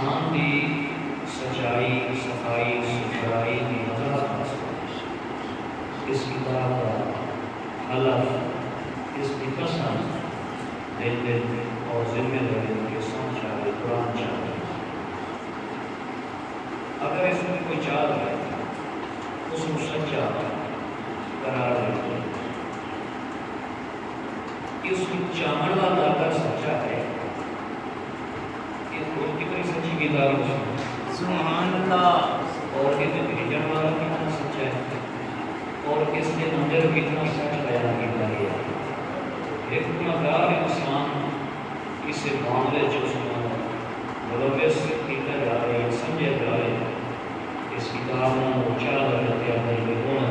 انسان کی سچائی صفائی ستھرائی کی وضاحت حاصل ہے۔ اس کتاب کا حلف، اس کی قسم دل دل اور ذمہ داری کے ساتھ چاہے قرآن چاہے۔ اگر اس میں کوئی چال ہے اس کو سچا قرار دیتے ہیں، اس کی چامڑ والا اگر سچا ہے، یہ کتنی سچی کتاب ہے، سبحان اللہ، اور کتنے بھیجن والا کتنا سچا ہے، اور اس کے اندر کتنا سچ بیان کیا گیا ہے۔ ایک گناہگار انسان اسے معاملے جو ملوث کیا جا رہے ہیں، سمجھے جا رہے ہیں، اس کتاب میں چال رہتے ہیں کہ کون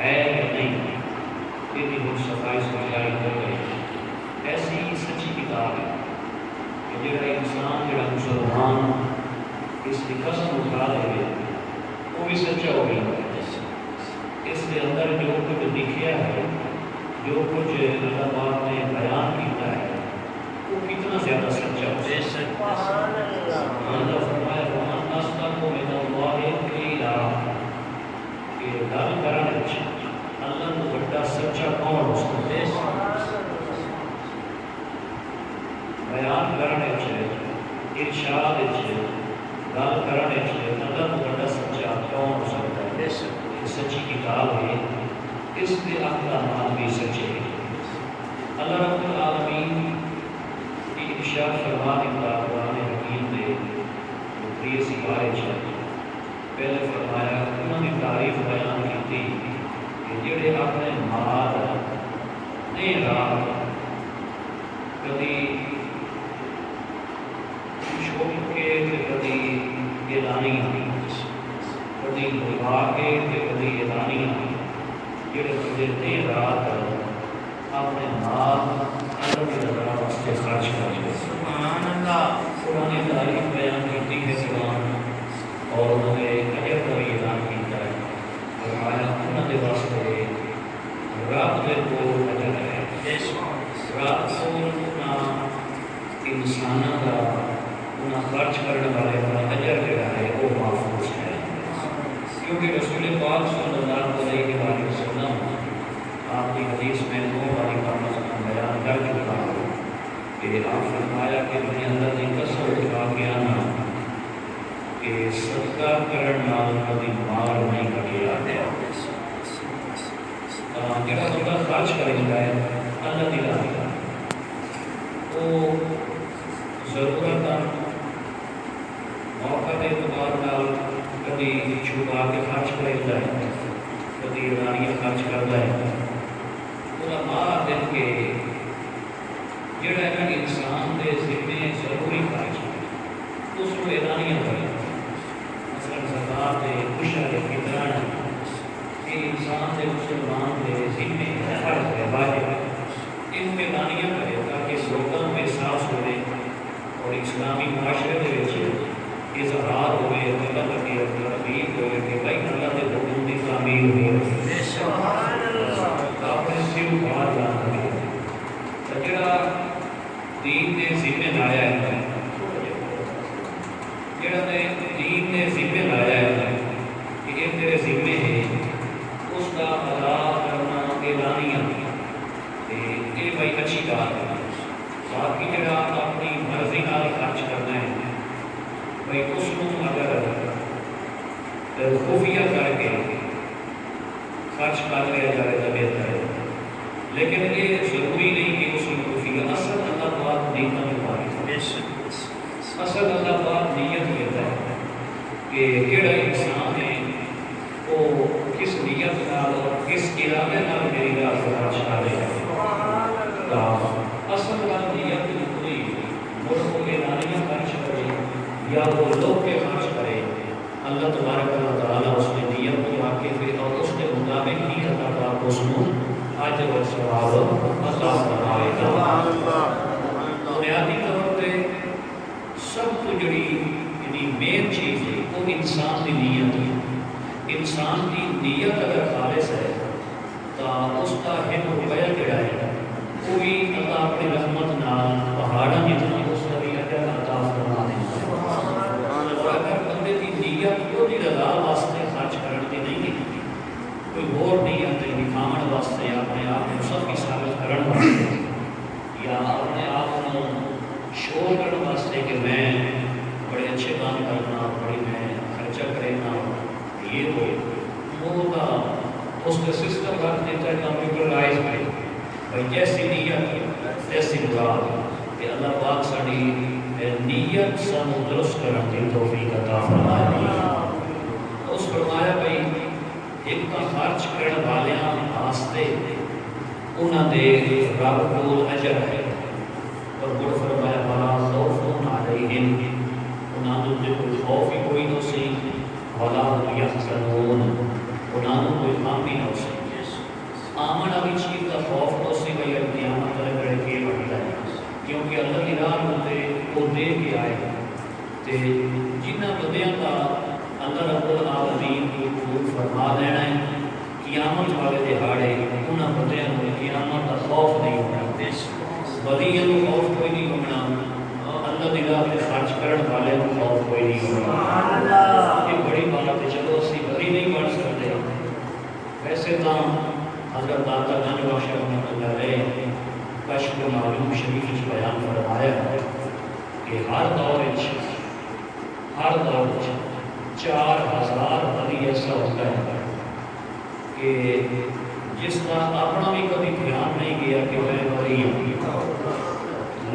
ہے یا نہیں، کتنی بہت صفائی ستھرائی ہو گئی۔ ایسی ہی سچی کتاب ہے کہ جڑا انسان جڑا مسلمان اس کی قسم اٹھا دے وہ بھی سچا ہو گیا۔ اس کے اندر جو کچھ لکھیا ہے، جو کچھ اللہ پاک نے بیان کیا ہے، وہ کتنا زیادہ سچا ہو۔ بے شک اللہ فرمایا وَمَنْ أَصْدَقُ مِنَ اللَّهِ قِيلًا، کہ گل کرنے وچ اللہ تو بڑا سچا کون ہو سکتا ہے؟ بیان کرنے وچ، ارشاد وچ، گل کرنے وچ اللہ تو بڑا سچا کون ہو سکتا ہے؟ یہ سچی کتاب ہے، اس کے احکامات بھی سچے ہیں۔ اللہ رب العالمین کی ارشاد فرما دیتا قرآن حکیم نے تیس سپارے پہلے فرمایا انہوں نے تعریف بیان کی تھی کہ جڑے اپنے مال دن رات کبھی چھوڑ کے کبھی اعلانیاں، کبھی بلوا کے کبھی اعلانیاں، جڑے بندے دن رات اپنے مال اللہ کی رضا واسطے خرچ کرتے۔ سبحان اللہ، قرآن تعریف بیان کرتی ہے زبان، اور انہوں نے اجر کا بھی اعلان کیا ہے، فرمایا انہوں نے واسطے رات دے کو اجر ہے۔ رات کو انسانوں کا انہیں خرچ کرنے والے کا اجر جڑا ہے وہ محفوظ ہے، کیونکہ رسول پاک صلی اللہ علیہ وسلم آپ کی حدیث میں دو باری بیان کر چکا ہوں کہ آپ فرمایا کہ میں اللہ کی قسم اٹھا کے آنا کہ صدقہ کرن نال کبھی مال نہیں کٹیا ہے۔ جڑا بندہ خرچ کرتا ہے اللہ کی راہ وہ ضرورت موقع کے اعتبار نال کبھی چھپا کے خرچ کرتا ہے، کبھی اعلانیہ خرچ کرتا ہے۔ علماء دن کے جڑا ہے انسان دے ذمے ضروری خرچ اس کو اعلانیہ کرے، مثلا زکات دے عشر فطران، یہ انسان دے مسلمان دے ذمے فرض ہے، واجب ہے، ان کو اعلانیہ کرے تاکہ لوگوں میں احساس ہوئے اور اسلامی معاشرے دے وچ اظہار ہوئے، مطلب کہ ترغیب ہوئے کہ بھائی اللہ کے حکم کی تعمیل ہوئی ہے۔ اپنے سر بات جانا ہے جڑا دین دے ذمہ لایا ہے، جڑا نے دین دے ذمہ لایا ہے کہ یہ تیرے ذمہ ہے، اس کا ادا کرنا اعلانیہ یہ بھائی اچھی بات ہے۔ باقی جڑا اپنی مرضی نال خرچ کرنا ہے بھائی اس کو اگر خفیہ کر کے خرچ کر لیا جائے تو بہتر ہے، لیکن یہ ضروری نہیں کہ اس میں خفیہ، اصل اللہ پاک نیتوں میں ماری، اصل اللہ پاک نیت لیتا ہے کہ کہڑا انسان ہے وہ کس نیت نال اور کس ارادے نال میری راہ خرچ کر رہا ہے۔ اصل بات نیت نہیں، ملک کو اعلانیہ خرچ کرے یا وہ لوگ کے خرچ کرے، اللہ تبارک و تعالیٰ اس نے نیت کو واقع ہے اور اس کے مطابق ہی اللہ پاک اس کو اجر و ثواب عطا فرمائے گا۔ بنیادی طور پہ سب کو جڑی مین چیز ہے وہ انسان کی نیت ہے۔ انسان کی نیت اگر خالص ہے تو اس کا ایک روپیہ جڑا ہے وہ بھی اللہ اپنی رحمت نال پہاڑاں جتنا اس کا بھی اجر عطا فرما دیتا ہے۔ یا اپنے آپ کو شو کرنے واسطے کہ میں بڑے اچھے کام کرنا، بڑی میں خرچہ کرنا، یہ وہ کا اس کا سسٹم رکھ دیتا ہے کمپیوٹرائز ہے بھائی جیسی نیت ایسی مراد کہ اللہ پاک ساری نیت سانو درست کرن دی توفیق عطا فرمائے۔ اس فرمایا بھائی ایک کا خرچ کرنے والیاں واسطے انہاں دے رب کو اجر ہے، اور گڑ فرمایا ولا خوف علیہم، انہاں دے کوئی خوف ہی کوئی نہ سی، ولا هم یحزنون، انہاں نوں کوئی غم بھی نہ سی۔ آمن والی چیز کا خوف نہ سی بھائی قیامت والے بڑے کے بڑھتا ہے، کیونکہ اللہ کی راہ ہوتے وہ دے کے آئے تے جنہ بندیاں کا اللہ رب العالمین کو قبول فرما لینا ہے، قیامت والے دہاڑے انہاں بندیاں کو قیامت کا خوف نہیں ہونا، ولیاں کو خوف کوئی نہیں ہونا، اللہ دی راہ میں خرچ کرنے والے کو خوف کوئی نہیں ہونا۔ یہ بڑی بات ہے، چلو اسی ولی نہیں بن سکتے، ویسے تو حضرت داتا گنج بخش رحمۃ اللہ علیہ کشف معلوم شریف وچ بیان فرمایا کہ ہر دور ہر دور 4000 ولی ایسا ہوتا ہے کہ جس کا اپنا بھی کبھی دھیان نہیں گیا کہ میں ولی ہوں،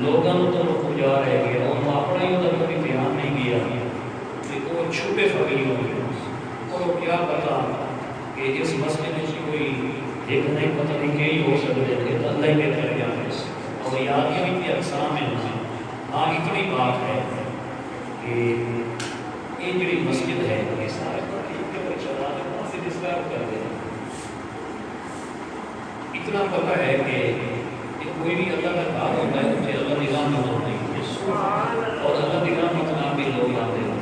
لوگوں تو پجا رہ گیا، انہوں اپنا ہی کبھی دھیان نہیں گیا کہ وہ چھپے فقیر ہو گئے، اور وہ کیا پتا کہ اس مسئلے میں کوئی ایک نہیں پتہ نہیں کہ ہو سکتے ہیں، تو اللہ ہی بہتر جانے، اور یادیاں بھی اقسام ہیں۔ ہاں اتنی بات ہے کہ یہ جڑی مسجد ہے یہ سارے چلا سے ڈسکرائب کر دیں، اتنا پتہ ہے کہ کوئی بھی اللہ کا کار ہوتا ہے مجھے اللہ کی رحمت ہوتی ہے، اور اللہ کی رحمت نام بھی لوگ آتے ہیں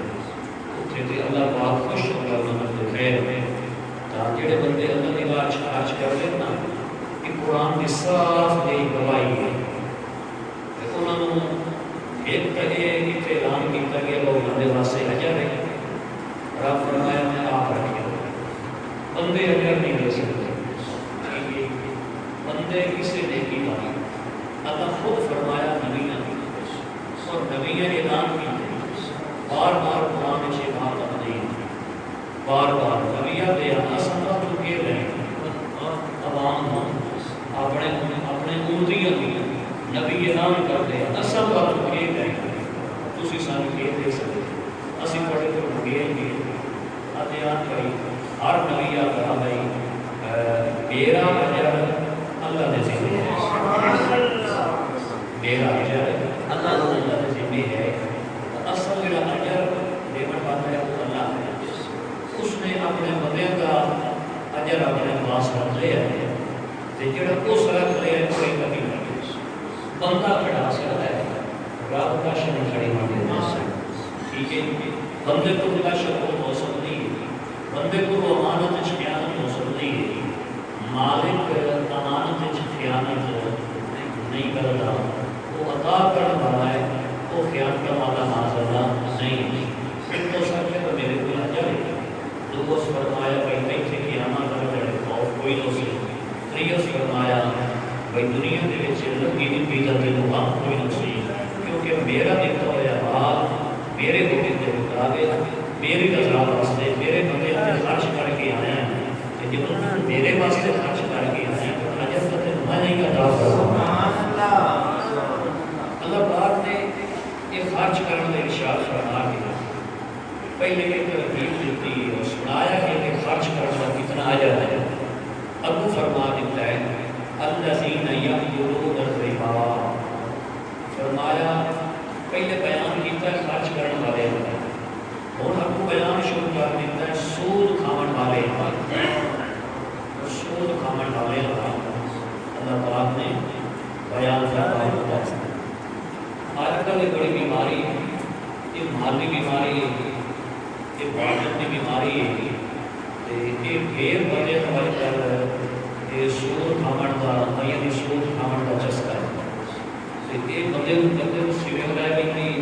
اتنے تے اللہ پاک خوش ہوگا مطلب خیر میں جڑے بندے اللہ کی راہ خرچ کر دیں نا، کہ قرآن کی صاف یہی گواہی ہے، انہوں نے ایک طرح اعلان کیا کہ لوگ بندے واسطے اجر ہے، رب فرمایا میں آپ رکھے بندے اجر نہیں دے سکتے، بندے کسی نیکی کا اللہ خود فرمایا نبیاں اور نبیاں اعلان کیتے، بار بار قرآن میں یہ بات آتی ہے، بار بار نبیاں دے اصلا تو کے رہے عوام اپنے امتیاں کی نبی اعلان کرتے ہیں اصل بات تو کے رہے تسی سانو کے دے سکتے، اسی پڑھے تو گئے گے ادیان بھائی ہر نبی آتا بھائی میرا اجر اللہ نے ذمہ ہے، میرا اجر اللہ نے ذمہ ہے، اصل میرا اجر دیون والا ہے وہ اللہ ہے، اس نے اپنے بندے کا اجر اپنے پاس رکھ لیا ہے، جڑا اس رکھ لیا ہے کوئی کمی نہیں، بندہ کھڑا سکتا ہے رب کا شان کھڑی ہو جائے، ٹھیک ہے، بندے کو بلا شک ہو سکتی ہے، بندے کو امانت خیانت ہو سکتی ہے، مالک امانت خیانت نہیں کرتا، وہ عطا کرنے والا ہے، وہ خیانت والا معذرہ نہیں، پھر تو سب تو میرے کو اجر ہے، لوگوں سے فرمایا بھائی نہیں تھے قیامت والے خوف کوئی نہ سی، تریس فرمایا بھائی دنیا کے وچ لگی نہیں پیتا تینوں غم کوئی نہ سی، کیونکہ میرا دیتا ہوا بات میرے حکم کے مطابق میری رضا واسطے میرے بندے تے خرچ کر کے آیا ہیں، کہ جب میرے واسطے خرچ کر کے آیا ہیں تو اجر تو میں نہیں عطا کروں۔ اللہ پاک نے یہ خرچ کرنے کا ارشاد فرما دیا، پہلے ایک ترغیب دیتی اور سنایا کہ خرچ کرنا کتنا اجر ہے، ابو فرما دیتا ہے الذین یأکلون الربا، فرمایا پہلے بیان کیتا ہے خرچ کرنے والے اور ابو بیان شروع کر دیتا ہے سود کھاون والے، سود کھاون والے اللہ پاک نے بیان فرمایا ہے۔ آج کل یہ بڑی بیماری ہے، یہ مالی بیماری ہے، یہ باطن کی بیماری ہے، یہ ڈھیر بندے ہمارے کر یہ سود کھاون کا یعنی سود کھاون کا چسکا ہے، یہ بندے کو سویں لے گئی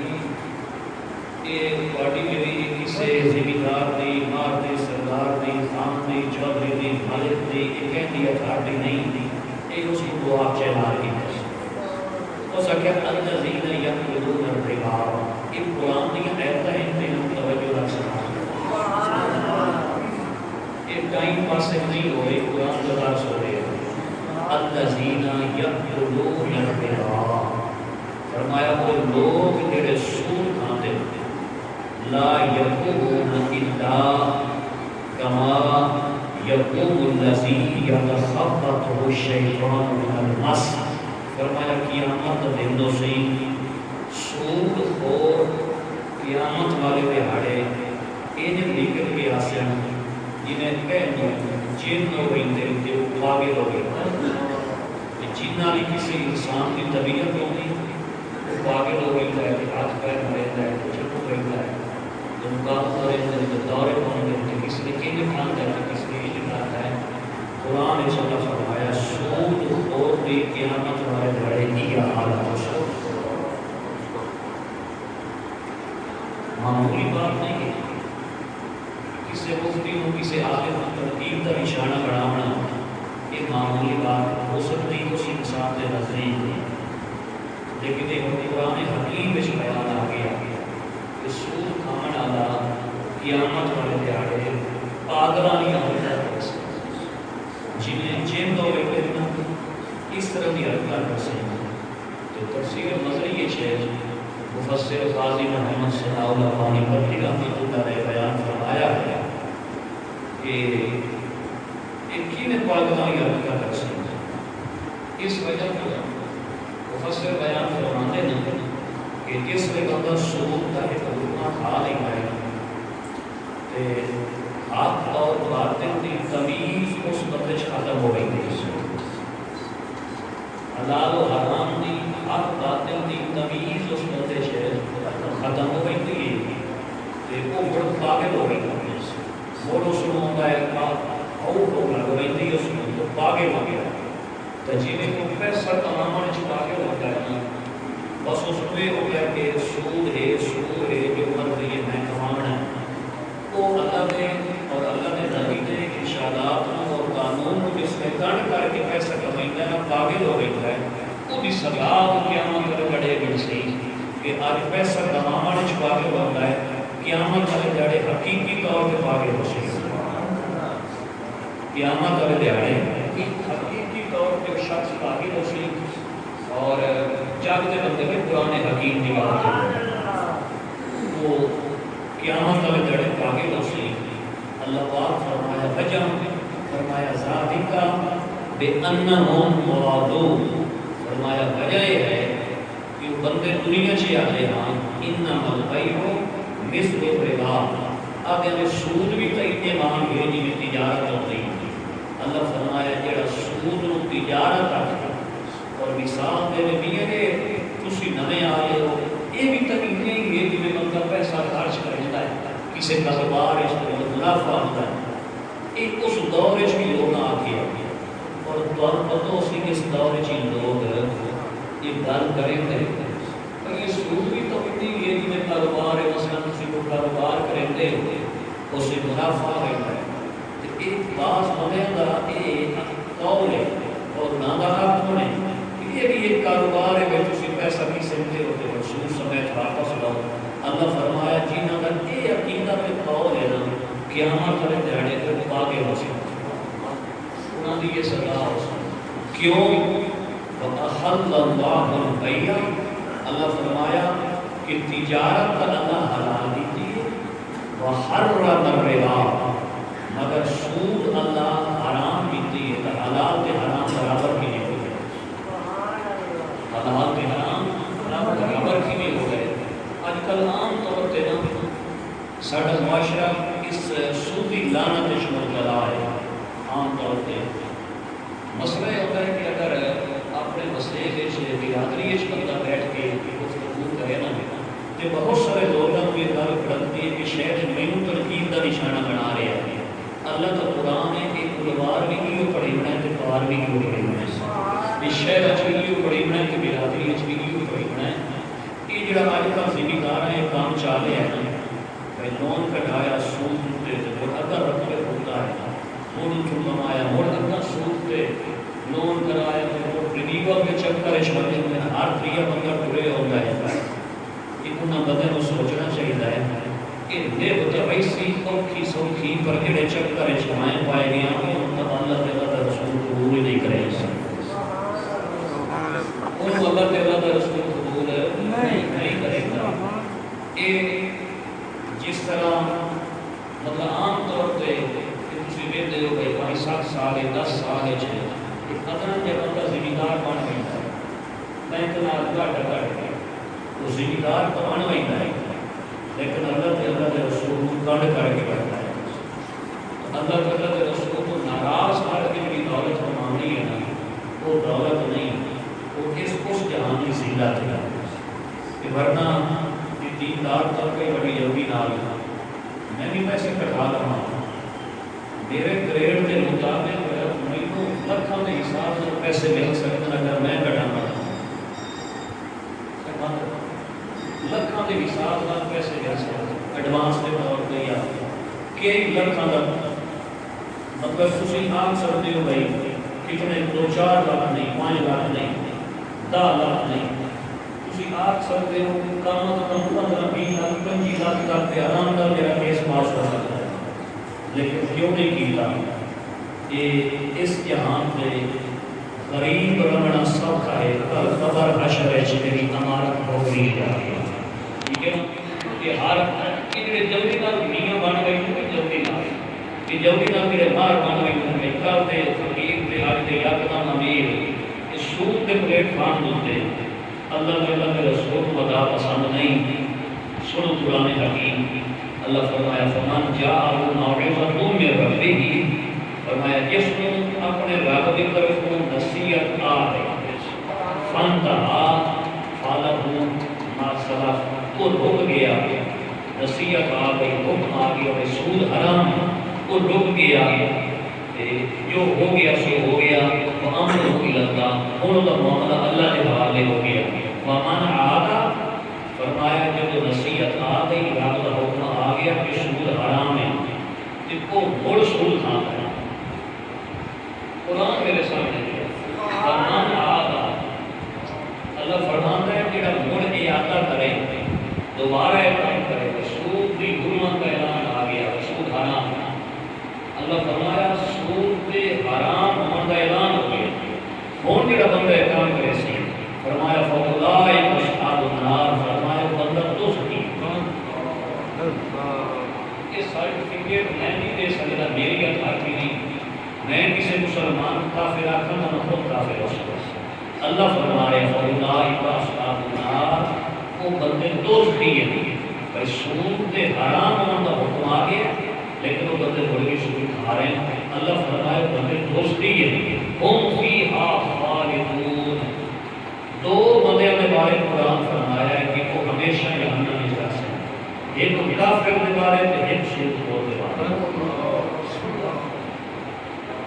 یہ پارٹی میں بھی کسی زمیندار دی مار دی سردار دی خان دی چودھری دی مالک دی یہ کہتی اتھارٹی نہیں دی، یہ اس کو آپ چلا رہی ہے، اس کہ الذین یأکلون الربا یہ قرآن کی آیتیں ہیں تے توجہ رکھ سکتے ایک ٹائم پاس نہیں ہو رہی قرآن کا درس ہو رہے الذین یأکلون الربا فرمایا وہ لوگ جڑے سود کھاتے لا یقومون الا کما یقوم الذی یتخبطه الشیطان من المس فرمایا قیامت دن دو سی سود خور قیامت والے دہاڑے انہیں نکل کے آسن جنہیں پہنو جن ہوئی دے پاگل ہو گئے جن والی کسی انسان کی طبیعت ہوگی وہ پاگل ہو گئی ہے ہاتھ پیر مرتا ہے چپ ہو گئی ہے جو مقام ہو رہے ہیں جو دورے ہونے ہیں کسی نے کہیں کھانا ہے کسی نے یہ کھانا ہے قرآن نے صلی فرمایا سود اور بھی قیامت والے دھڑے کی یا حالت ہو سکتا معمولی بات نہیں ہے کسی مفتی ہو کسی عالم ترتیب کا نشانہ بڑھانا یہ معمولی بات ہو سکتی اسی انسان کے نزدیک نہیں لیکن یہ قرآن حکیم میں بیان آ گیا کہ سود کھان والا قیامت والے دیہڑے پاگلانی ہوتا ہے جنہیں جن دو نا اس طرح کی حرکت کر سکتے تو تفسیر نظری ہے مفسر قاضی محمد ثناء اللہ پانی پتی رحمۃ اللہ نے بیان فرمایا ہے کہ ایک ہی نے پاگلانی حرکت کر سکتے اس وجہ پر مفسر بیان فرماتے ہیں کہ جس میں بندہ سود کا ایک رکنا کھا لیتا ہے حق اور باطل کی تمیز اس بندے ختم ہو گئی ہے حلال و حرام کی حق باطل کی تمیز اس بندے سے ختم ہو گئی تھی وہ بڑھ پاگل ہو گئی وہ رسول ہوتا ہے آؤٹ ہو گئی تھی اس میں تو پاگل ہو گیا تو جنہیں کو پیسہ کمانا پاگل ہوتا ہے بس اس میں ہو گیا کہ سود ہے جو مرضی ہے میں کمانا ہے وہ اللہ نے اور اللہ نے نبی نے ارشادات اور قانون جس میں کن کر کے پیسہ کمائیتا ہے پاگل ہو گئی ہے وہ بھی سزا قیامت والے بڑے گل سی کہ آج پیسہ کمانا پاگل ہوتا ہے قیامت والے جڑے حقیقی طور پہ پاگل ہو سی قیامت والے دیہڑے حقیقی طور پہ شخص پاگل ہو سی اور جاگتے بندے میں قرآن حکیم کی بات ہے وہ قیامت والے جڑے پاگل ہو سی اللہ پاک فرمایا وجہ فرمایا ذالکا بِأَنَّهُمْ مُرَادُونَ فرمایا وجہ یہ ہے کہ وہ بندے دنیا سے آتے ہیں انما البیع مثل الربا آگے میں سود بھی کئی مانگ ہے جی میں تجارت ہو رہی ہے اللہ فرمایا جڑا سود نو تجارت آتا اور مثال دے بھی ہے تسی نویں آئے ہو یہ بھی طریقے ہی ہے جی میں بندہ پیسہ خرچ کرتا ہے کسی کاروبار اس میں منافع ہوتا ہے ایک اس دور اس بھی لوگ آ کے اور دور پتہ اسی کے اس دور چی لوگ یہ گل کریں گے اور یہ سود بھی تو اتنی یہ جی میں کاروبار ہے مثلا کسی کو کاروبار کریں گے اسے منافع ہوتا ہے تو ایک بعض بندے کا یہ قول ہے اور نادارات ہونے یہ بھی ایک کاروبار ہے کہ تسی پیسہ کی سمجھے ہوتے ہو سود سمیت واپس لاؤ اللہ فرمایا جنہاں کا یہ عقیدہ پہ قول ہے نا قیامت والے دیہڑے پہ پاگل ہو سکتے انہاں دی یہ سزا ہو سکتی کیوں وَأَحَلَّ اللَّهُ الْبَيْعَ اللہ فرمایا کہ تجارت کا اللہ حلال دیتی ہے وَحَرَّمَ الرِّبَا مگر سود اللہ حرام دیتی ہے تو حلال کے حرام برابر کی نہیں ہو گئے حلال کے حرام برابر کی نہیں ہو گئے آج کل عام طور پہ نا ساڑھا معاشرہ اس سودی لعنت مبتلا ہے عام طور پہ مسئلہ یہ ہوتا ہے کہ اگر اپنے مسئلے کے برادری بندہ بیٹھ کے گفتگو کرے نا تو بہت سارے لوگوں کو یہ گل پڑھتی ہے کہ شاید مینو ترکیب کا نشانہ بنا رہے ہیں اللہ کا قرآن ہے کہ کلوار بھی کیوں پڑھی بنا ہے تو پار بھی کیوں پڑھی بنا ہے اس شہر اچھی کیوں پڑھی بنا ہے کہ برادری اچھی کیوں پڑھی بنا ہے یہ جڑا آج کا زمیندار ہے کام چالے ہیں بھائی لون کٹایا سود دے تو اگر رقبے ہوتا ہے مڑ کمایا مڑ اگر سود دے لون کرایا تو رینیول کے چکر چھوڑ دیں ہر تریا بندہ ٹرے ہوتا ہے ایک نہ بدن کو سوچنا چاہیے ہے کہ دیو تو ایسی اوکھی سوکھی پر کڑے چکر چھوائیں پائے گیا کہ اللہ تعالیٰ رسول قبول ہی نہیں کرے ان اللہ تعالیٰ رسول قبول نہیں کرے گا یہ جس طرح مطلب عام طور پہ کہ تسی ویندے ہو بھائی 5-7 سال 10 سال ہے ادنا جب بندہ زمیندار بن گیا ہے بینک نال گھٹ گھٹ وہ زمیندار تو بن گیا ہے لیکن اللہ تعالیٰ کے رسول کو کڑ کر کے بیٹھتا ہے اللہ تعالیٰ کے رسول کو ناراض کر کے بھی دولت کمانی ہے نا وہ دولت نہیں وہ اس جہان کی زینت ہے کہ ورنہ یہ دیندار طور پہ بڑی جلدی نہ آ میں بھی پیسے کٹا رہا ہوں میرے گریڈ کے مطابق مجھے لکھوں کے حساب سے پیسے مل سکتے ہیں اگر میں کٹانا لکھوں کے حساب سے پیسے مل سکتے ایڈوانس کے طور پہ یا کئی لکھوں کا مطلب تھی آ سکتے ہو بھائی کتنے 2-4 لاکھ نہیں 5 لاکھ نہیں 10 لاکھ نہیں تھی آ سکتے ہو کم از کم 15-20 لاکھ 25 لاکھ تک کے آرام کا میرا کیس پاس ہو سکتا ہے لیکن کیوں نہیں کیتا یہ اس جہان سے غریب رمنا سوکھا ہے کل خبر حشر ہے میری امارت ہو گئی جا رہی ہے ٹھیک ہے کہ ہر کہ جلدی نہ میاں بن گئی تو جلدی نہ کہ جلدی نہ میرے باہر بن گئی میں کل دے فقیر دے آج دے یکدم امیر اس سود کے پلیٹ فارم ہوتے اللہ کے رسول کو بتا پسند نہیں سنو قرآن حکیم اللہ فرمایا فمن جاءه موعظۃ من ربہ فرمایا جس کو اپنے رب کی طرف کو نصیحت آ رہی فانتہا فلہ ما سلف وہ رک گیا نصیحت آ گئی حکم آ گیا اور سود حرام وہ رک گیا جو ہو گیا سو ہو گیا وہ امر ہو اللہ ان کا معاملہ اللہ کے حوالے ہو گیا ومن عاد فرمایا جب نصیحت آ گئی رب کا حکم آ گیا کہ سود حرام ہے تو وہ مڑ سود کھاتا ہے قرآن میرے سامنے ہے ومن عاد اللہ فرماتا ہے کہ جب مڑ اعادہ کرے دوبارہ اعلان کرے سود کی حرمت کا اعلان آ گیا سود حرام اللہ فرمایا سود کے حرام ہونے کا اعلان ہو گیا کون جڑا بندہ اعلان کرے سی فرمایا فاولئک اصحاب النار فرمایا بندہ دوزخی یہ سرٹیفکیٹ میں نہیں دے سکتا میری اتھارٹی نہیں میں کسی مسلمان کافر آخر نہ خود کافر ہو سکتا اللہ فرمایا فاولئک اصحاب النار وہ بندے دوزخی ہیں بھائی سود کے حرام ہونے کا حکم آ گیا لیکن وہ بندے بڑی سود کھا رہے ہیں اللہ فرمایا بندے دوزخی ہیں ہم فیہا خالدون دو بندے کے بارے قرآن فرمایا ہے کہ وہ ہمیشہ جہنم میں جا سکتے ایک کافر کے بارے میں ایک سود خور کے بارے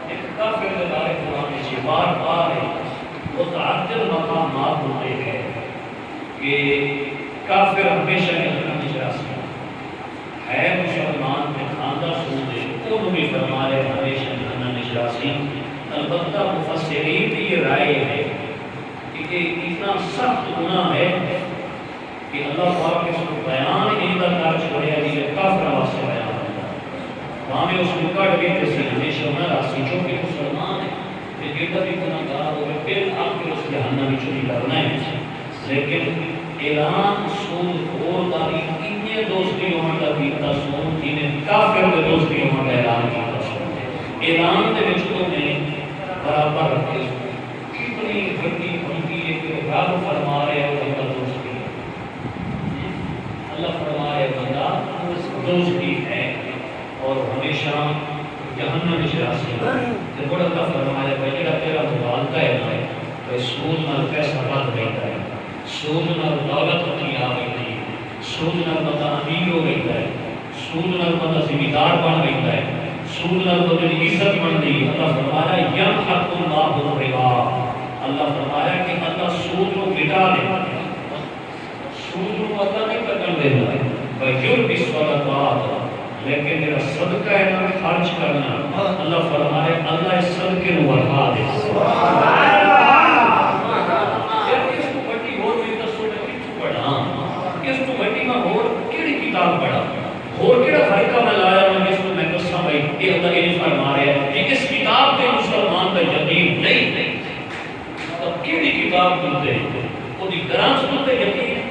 ایک کافر کے بارے قرآن میں بار بار ہے متعدد مقامات ہوتے ہیں کہ کافر ہمیشہ جہنم میں جا سکتے ہے مسلمان کے خاندہ سود ہے انہوں بھی فرمایا ہمیشہ جہنم میں جا سکتے البتہ مفسرین کی یہ رائے ہے کہ اتنا سخت گناہ ہے کہ اللہ پاک اس کو بیان ان کا کر چھوڑیا جی کافر واسطے بیان ہوتا ہے وہاں میں اس کو کٹ بھی کسی ہمیشہ نہ راسی جو کہ مسلمان ہے کہ جیتا بھی گناہ گار ہوئے پھر آپ کے اس جہنم میں چوری کرنا ہے لیکن اعلان سود خور کا اتنے دوستی ہونے کا کیتا سود جنہیں کافر کے دوستی ہونے کا اعلان کیتا سود اعلان کے وچوں میں برابر رکھے کتنی بڑی بنتی ہے کہ رب فرما رہے ہیں بندہ دوستی اللہ فرما رہے بندہ دوستی ہے اور ہمیشہ جہنم میں شراسی ہے کہ بڑا اللہ فرمایا بھائی جڑا تیرا مبالغہ ہے نا بھائی سود نال پیسہ بد رہتا ہے سود نال دولت نہیں آ رہی سود نال بندہ امیر ہو رہتا ہے سود نال بندہ ذمہ بن رہتا ہے سود نال بندے کی عزت بن رہی اللہ فرمایا یمحق اللہ الربا اللہ فرمایا کہ اللہ سود کو مٹا دے سود کو اللہ نہیں تکن دے بھائی یربی الصدقات لیکن میرا صدقہ ہے نا خرچ کرنا، اللہ فرمائے اللہ اس صدقے نو بڑھا دے۔ اس کو بڑی ہور بھی دسو میں کتوں پڑھا، اس کو بڑی میں ہور کیڑی کتاب پڑھا، ہور کیڑا فرقہ میں لایا میں جس کو میں دساں بھائی یہ اللہ یہ فرما رہا ہے کہ اس کتاب تے مسلمان کا یقین نہیں، اب کیڑی کتاب تے وہ دی گرانس تے یقین ہے،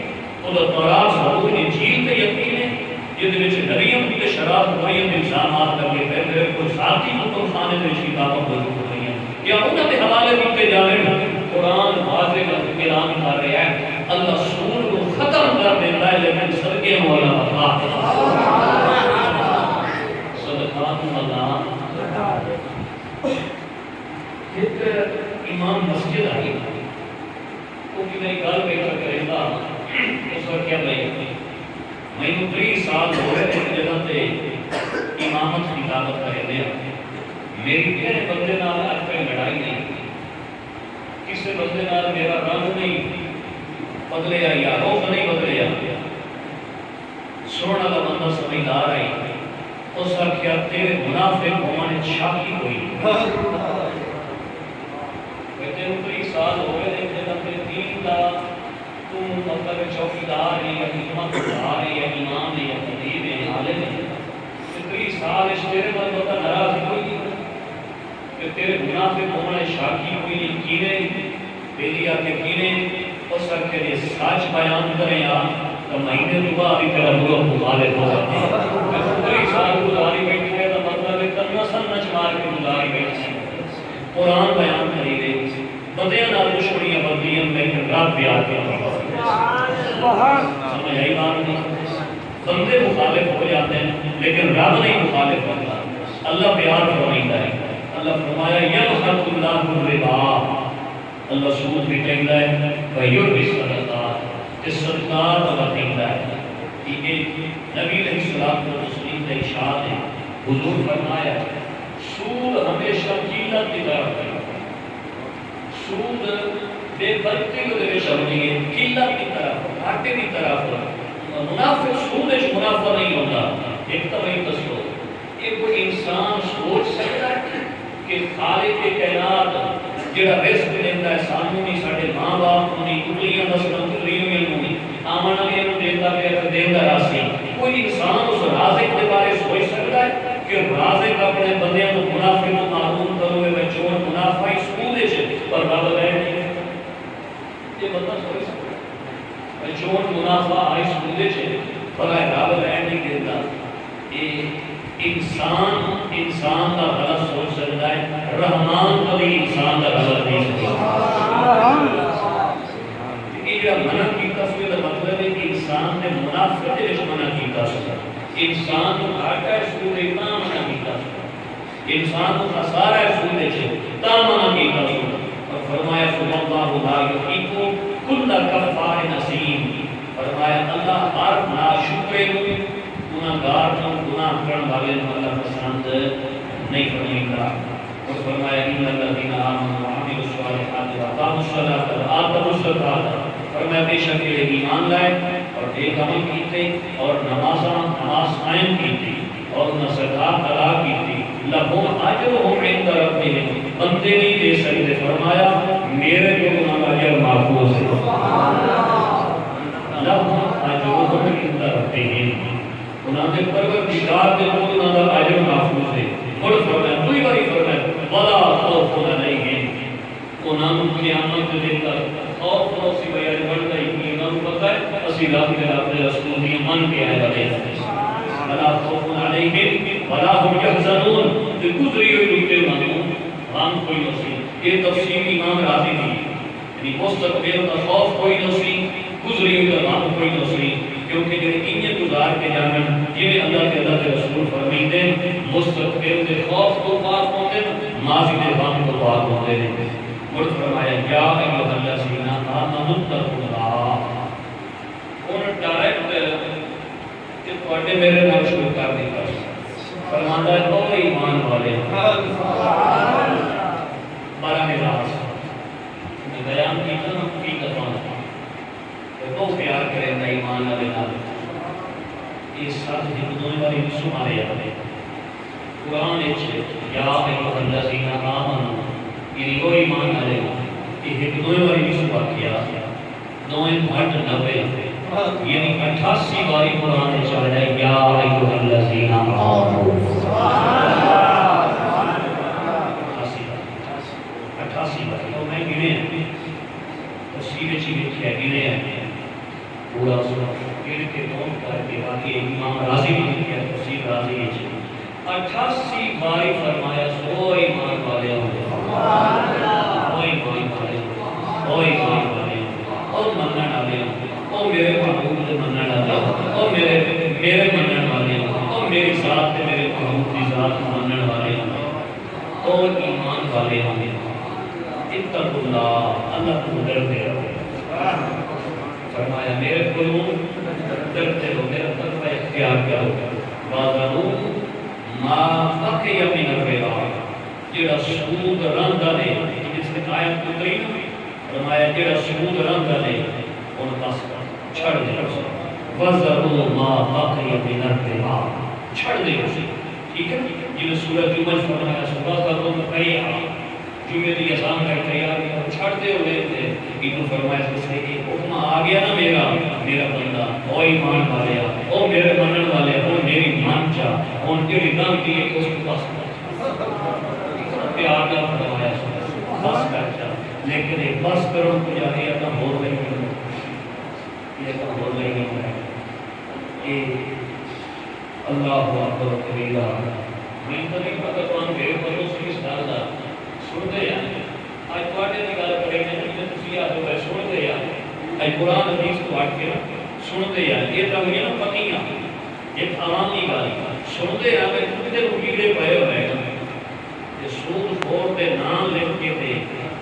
وہ دا تورات زبور انجیل تے یقین ہے، یہ دے وچ نبیوں تے شراب ہوئی تے الزامات لگے پے میرے کوئی ذاتی کتب خانے دے وچ کتاباں موجود ہوئی ہیں یا انہاں دے حوالے کیتے جاویں۔ قرآن واضح اعلان کر رہا ہے اللہ سود کو ختم کر دیتا ہے لیکن صدقے والا بڑھا صدقات اللہ۔ ایک امام مسجد آئی وہ کہ میری گل بیٹھا کرے گا اس وقت کیا بھائی میں 30 سال ہو رہے ایک جگہ تے امامت کی دعوت کرے دیا، میری کہنے بندے نال اج کوئی لڑائی نہیں، کسی بندے نال میرا رنگ نہیں بدلیا یا روح نہیں بدلیا، سننے والا بندہ سمجھدار آئی اس وقت کیا تیرے منافق ہونے شاکی ہوئی تین 30 سال ہو گئے ایک جگہ تے دین دا تو مطلب چوکیدار ہے یا خدمت گزار ہے یا امام ہے یا خطیب ہے عالم ہے، 30 سال اس تیرے بل بتا ناراض کوئی نہیں کہ تیرے منافق ہونے شاکی ہوئی کینے بیلی آکے کینے اس وقت کے لیے سچ بیان کریں آپ تو مہینے دعا بھی تیرا برا مخالف ہو جاتے ہیں۔ 30 سال گزاری بیٹھی ہے تو مطلب ہے تنہ سن نچ مار کے گزاری بیٹھی قرآن بیان کری گئی بدیاں نال دشمنیاں بدلیاں لیکن رب پیار کے سمجھ آئی بات نہیں، بندے مخالف ہو جاتے ہیں لیکن رب نہیں مخالف ہوتا، اللہ پیار فرمائتا ہے۔ اللہ فرمایا یمحق اللہ الربا، اللہ سود بھی کہتا ہے ویربی الصدقات، اس صدقات اللہ کہتا ہے کہ ایک نبی علیہ السلام کو تسلیم کا ارشاد ہے، حضور فرمایا سود ہمیشہ قلت کی طرف ہے، سود بے برکتی کو دے سمجھیے قلت کی طرف گھاٹے کی طرف، منافق سود اس منافع نہیں ہوتا۔ ایک تو وہی تصور ایک کوئی انسان سوچ سکتا ہے کہ خالق کائنات جڑا رزق دیتا ہے سانوں نہیں ساڈے ماں باپ کو نہیں کلیاں دسنا کلیاں نہیں آمن والے نوں دیتا ہے دیندا راسی، کوئی انسان اس رازق کے بارے سوچ سکتا ہے کہ رازق اپنے بندیاں کو منافع کو معلوم کرو میں چور منافع اس سود وچ پر رب ہے یہ بندہ سوچ سکتا ہے چور منافع اس سود وچ پر رب نہیں دیتا۔ انسان کا غلط سوچ سکتا ہے، رحمان کبھی انسان کا غلط نہیں سکتا۔ یہ جو منع کیتا سوئے کا مطلب ہے کہ انسان نے منافع کے لئے منع کیتا سکتا، انسان کو گھاٹا ہے سوئے تا منع کیتا سکتا، انسان کو خسارہ ہے سوئے تا منع کیتا سکتا۔ اور فرمایا سبحان اللہ لا یحیق کل کفار نسیم، فرمایا اللہ ہر ناشکر گناہگار کو گناہ کرنے والے کو اللہ پسند نہیں فرمائے گا۔ اور فرمایا ان الذین آمنوا وعملوا الصالحات واقاموا الصلاۃ وآتوا الزکاۃ، فرمایا بے شک یہ ایمان لائے اور نیک عمل کیتے اور نماز قائم کیتی اور نہ زکات ادا کیتی، لہم اجرہم عند ربہم، بندے نہیں دے سکتے، فرمایا میرے کو انہوں کا اجر محفوظ ہے، لہم اجرہم عند ربہم، انہوں نے پروردگار کے لوگ انہوں کا اجر محفوظ ہے۔ اور فرمایا دوئی باری فرمایا ولا خوف علیہم، انہوں نے قیامت دے کر خوف نو سی بیان بڑھتا ہی کہ انہوں نے پتہ ہے اسی رب کے اپنے رسول کی من کے آئے والے ولا خوف علیہم ولا هم يحزنون، گزری ہوئی روتے مانوں غم کوئی نہ سی۔ یہ تفسیر امام راضی دی یعنی مستقبل کا خوف کوئی نہ سی، گزری ہوئی کا غم کوئی نہ سی، کیونکہ جو انہیں گزار کے جانن یہ اللہ کے اللہ کے رسول فرمیندے مستقبل کے خوف کو پاک ہوتے ماضی کے غم کو پاک ہوتے ہیں۔ اور فرمایا یا ایھا الذین آمنوا اتقوا اللہ، اور ڈائریکٹ کہ پڑھنے میرے نام شروع کر دیتا فرماتا ہے او ایمان والے براہ راست بیان کی تو پیار کریں گا ایمان والے نال، یہ ساتھ ہندوئیں والی سمارے آنے قرآن اچھے یا ایوہ الذین آمنوا یعنی وہ ایمان آلے یہ ہندوئیں والی سمار کیا دوئیں بھٹ نوے یعنی 88 باری قرآن چاہ جائے یا ایوہ الذین آمنوا 88 باری تو میں گنے ہیں تفسیر چیزیں کیا گنے ہیں پورا سورہ گن کے نوٹ کر کے باقی امام راضی نے کیا تفسیر راضی ہے 88 باری فرمایا سو ایمان والے ہوں گے او ایمان والے ہوں گے او ایمان والے ہوں گے او منن والے ہوں گے او میرے محبوب سے منن والے ہوں گے او میرے منن والے ہوں گے او میری ذات سے میرے محبوب کی ذات منن والے ہوں گے او ایمان والے ہوں گے اتقوا اللہ اللہ کو ڈرتے رہو فرمایا میرے قلوب ڈرتے ہو میرا تقوی اختیار کرو وَذَرُوا مَا بَقِيَ مِنَ الرِّبَا جڑا سود رندا نے جس نے آیت کو کہی فرمایا جڑا سود رندا نے ان پاس چھڑ دے وَذَرُوا مَا بَقِيَ مِنَ الرِّبَا چھڑ دے اسے ٹھیک ہے جنہیں سورہ جمعہ فرمایا سورہ کا روم کہی جمعہ دی اذان کا تیار چھڑ دے ہوئے تھے انہوں فرمایا سے ایک حکم آ گیا نا میرا بندہ او ایمان والے او میرے منن والے او میری مان چا ان کے ردام کی ایک اس کے پاس پیار کا فرمایا بس کر چا لیکن ایک بس کرو کو جانے اپنا ہو رہی ہے یہ کام ہو رہی ہے کہ اللہ اکبر کبیرہ میں تو نہیں پتا کون میرے پر اس کی سالہ سنتے ہیں آج پاٹے کی گل کریں گے جنہیں تسی آج ہوئے سنتے ہیں آج قرآن حدیث کو آج کے سنتے ہیں یہ تو ہوئی نا پتیاں ایک عوامی گل سنتے ہیں کہ کتے کو کیڑے پائے ہوئے ہیں یہ سود خور دے نام لکھ کے تھے